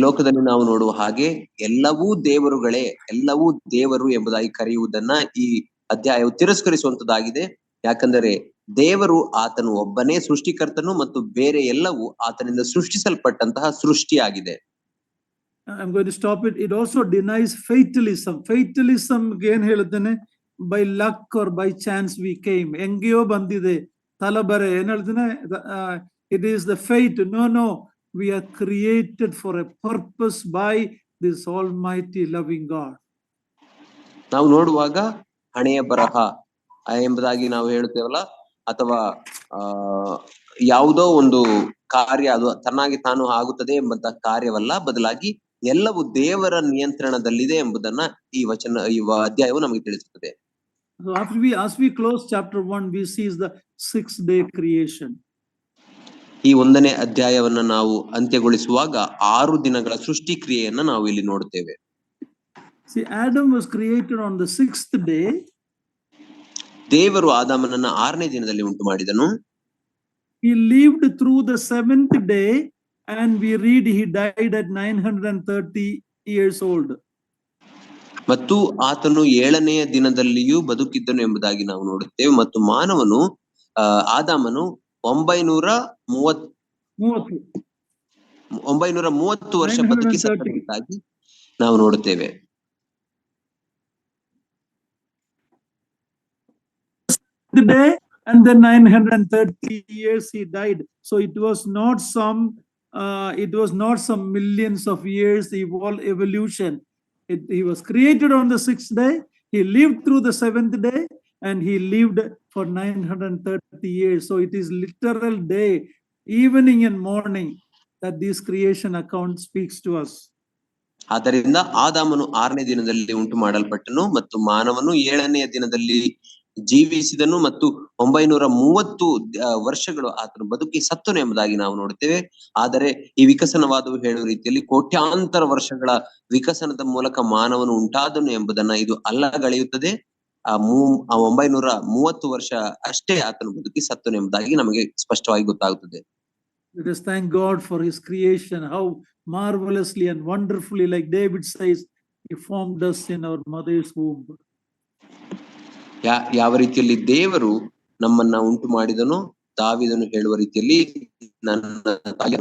ಲೋಕದಲ್ಲಿ ನಾವು ನೋಡುವ ಹಾಗೆ ಎಲ್ಲವೂ ದೇವರುಗಳೇ, ಎಲ್ಲವೂ ದೇವರು ಎಂಬುದಾಗಿ ಕರೆಯುವುದನ್ನ ಈ ಅಧ್ಯಾಯವು ತಿರಸ್ಕರಿಸುವಂತದ್ದಾಗಿದೆ. ಯಾಕಂದರೆ ದೇವರು ಆತನು ಒಬ್ಬನೇ ಸೃಷ್ಟಿಕರ್ತನು ಮತ್ತು ಬೇರೆ ಎಲ್ಲವೂ ಆತನಿಂದ ಸೃಷ್ಟಿಸಲ್ಪಟ್ಟಂತಹ ಸೃಷ್ಟಿಯಾಗಿದೆ. I'm going to stop it. It also denies fatalism. Fatalism ಏನ್ ಹೇಳುತ್ತಾನೆ? By luck or by chance we came. ಎಂಗೆಯೋ ಬಂದಿದೆ, ತಲಬರೆ ಏನ್ ಹೇಳ್ತಾನೆ? It is the fate. No. We are created for a purpose by this almighty loving God. ನಾವು ನೋಡುವಾಗ ಹಣೆಯ ಬರಹ ಎಂಬುದಾಗಿ ನಾವು ಹೇಳುತ್ತೇವಲ್ಲ, ಅಥವಾ ಯಾವುದೋ ಒಂದು ಕಾರ್ಯ ಅದು ತನ್ನಾಗಿ ತಾನು ಆಗುತ್ತದೆ ಎಂಬಂತ ಕಾರ್ಯವಲ್ಲ, ಬದಲಾಗಿ ಎಲ್ಲವೂ ದೇವರ ನಿಯಂತ್ರಣದಲ್ಲಿದೆ ಎಂಬುದನ್ನ ಈ ಅಧ್ಯಾಯವು ನಮಗೆ ತಿಳಿಸುತ್ತದೆ. So as we close chapter 1, we see the 6-day creation. ಈ 1ನೇ ಅಧ್ಯಾಯವನ್ನ ನಾವು ಅಂತ್ಯಗೊಳಿಸುವಾಗ 6 ದಿನಗಳ ಸೃಷ್ಟಿ ಕ್ರಿಯೆಯನ್ನ ನಾವು ಇಲ್ಲಿ ನೋಡುತ್ತೇವೆ. See, Adam was created on the 6th day. ದೇವರು ಆದಾಮನನ್ನ 6ನೇ ದಿನದಲ್ಲಿ ಉಂಟು ಮಾಡಿದನು. He lived through the 7th day and we read he died at 930 years old. ಮತ್ತು ಆತನು 7ನೆಯ ದಿನದಲ್ಲಿಯೂ ಬದುಕಿದ್ದನು ಎಂಬುದಾಗಿ ನಾವು ನೋಡುತ್ತೇವೆ. ಮತ್ತು ಮಾನವನು ಆದಾಮನು 930 ವರ್ಷ ಬದುಕಿ ಸತ್ತಂತಾಗಿ ನಾವು ನೋಡುತ್ತೇವೆ. The day and then 930 years he died. So it was not some millions of years evolution. He was created on the 6th day. He lived through the 7th day and he lived for 930 years. So it is literal day, evening and morning, that this creation account speaks to us. ಆದ್ದರಿಂದ ಆದಾಮನು 6ನೇ ದಿನದಲ್ಲಿ ಉಂಟು ಮಾಡಲ್ಪಟ್ಟನು ಮತ್ತು ಮಾನವನು 7ನೆಯ ದಿನದಲ್ಲಿ ಜೀವಿಸಿದನು ಮತ್ತು 930 ವರ್ಷಗಳು ಆತನು ಬದುಕಿ ಸತ್ತನು ಎಂಬುದಾಗಿ ನಾವು ನೋಡುತ್ತೇವೆ. ಆದರೆ ಈ ವಿಕಸನವಾದವು ಹೇಳುವ ರೀತಿಯಲ್ಲಿ ಕೋಟ್ಯಾಂತರ ವರ್ಷಗಳ ವಿಕಸನದ ಮೂಲಕ ಮಾನವನು ಉಂಟಾದನು ಎಂಬುದನ್ನ ಇದು ಅಲ್ಲಗಳೆಯುತ್ತದೆ. 930 ವರ್ಷ ಅಷ್ಟೇ ಆತನು ಬದುಕಿ ಸತ್ತನು ಎಂಬುದಾಗಿ ನಮಗೆ ಸ್ಪಷ್ಟವಾಗಿ ಗೊತ್ತಾಗುತ್ತದೆ. Let us thank God for his creation, how marvelously and wonderfully, like David says, he formed us in our mother's womb. ಯಾವ ರೀತಿಯಲ್ಲಿ ದೇವರು ನಮ್ಮನ್ನ ಉಂಟು ಮಾಡಿದನೋ ದಾವೀದನು ಹೇಳುವ ರೀತಿಯಲ್ಲಿ ನನ್ನ ತಾಯಿಯ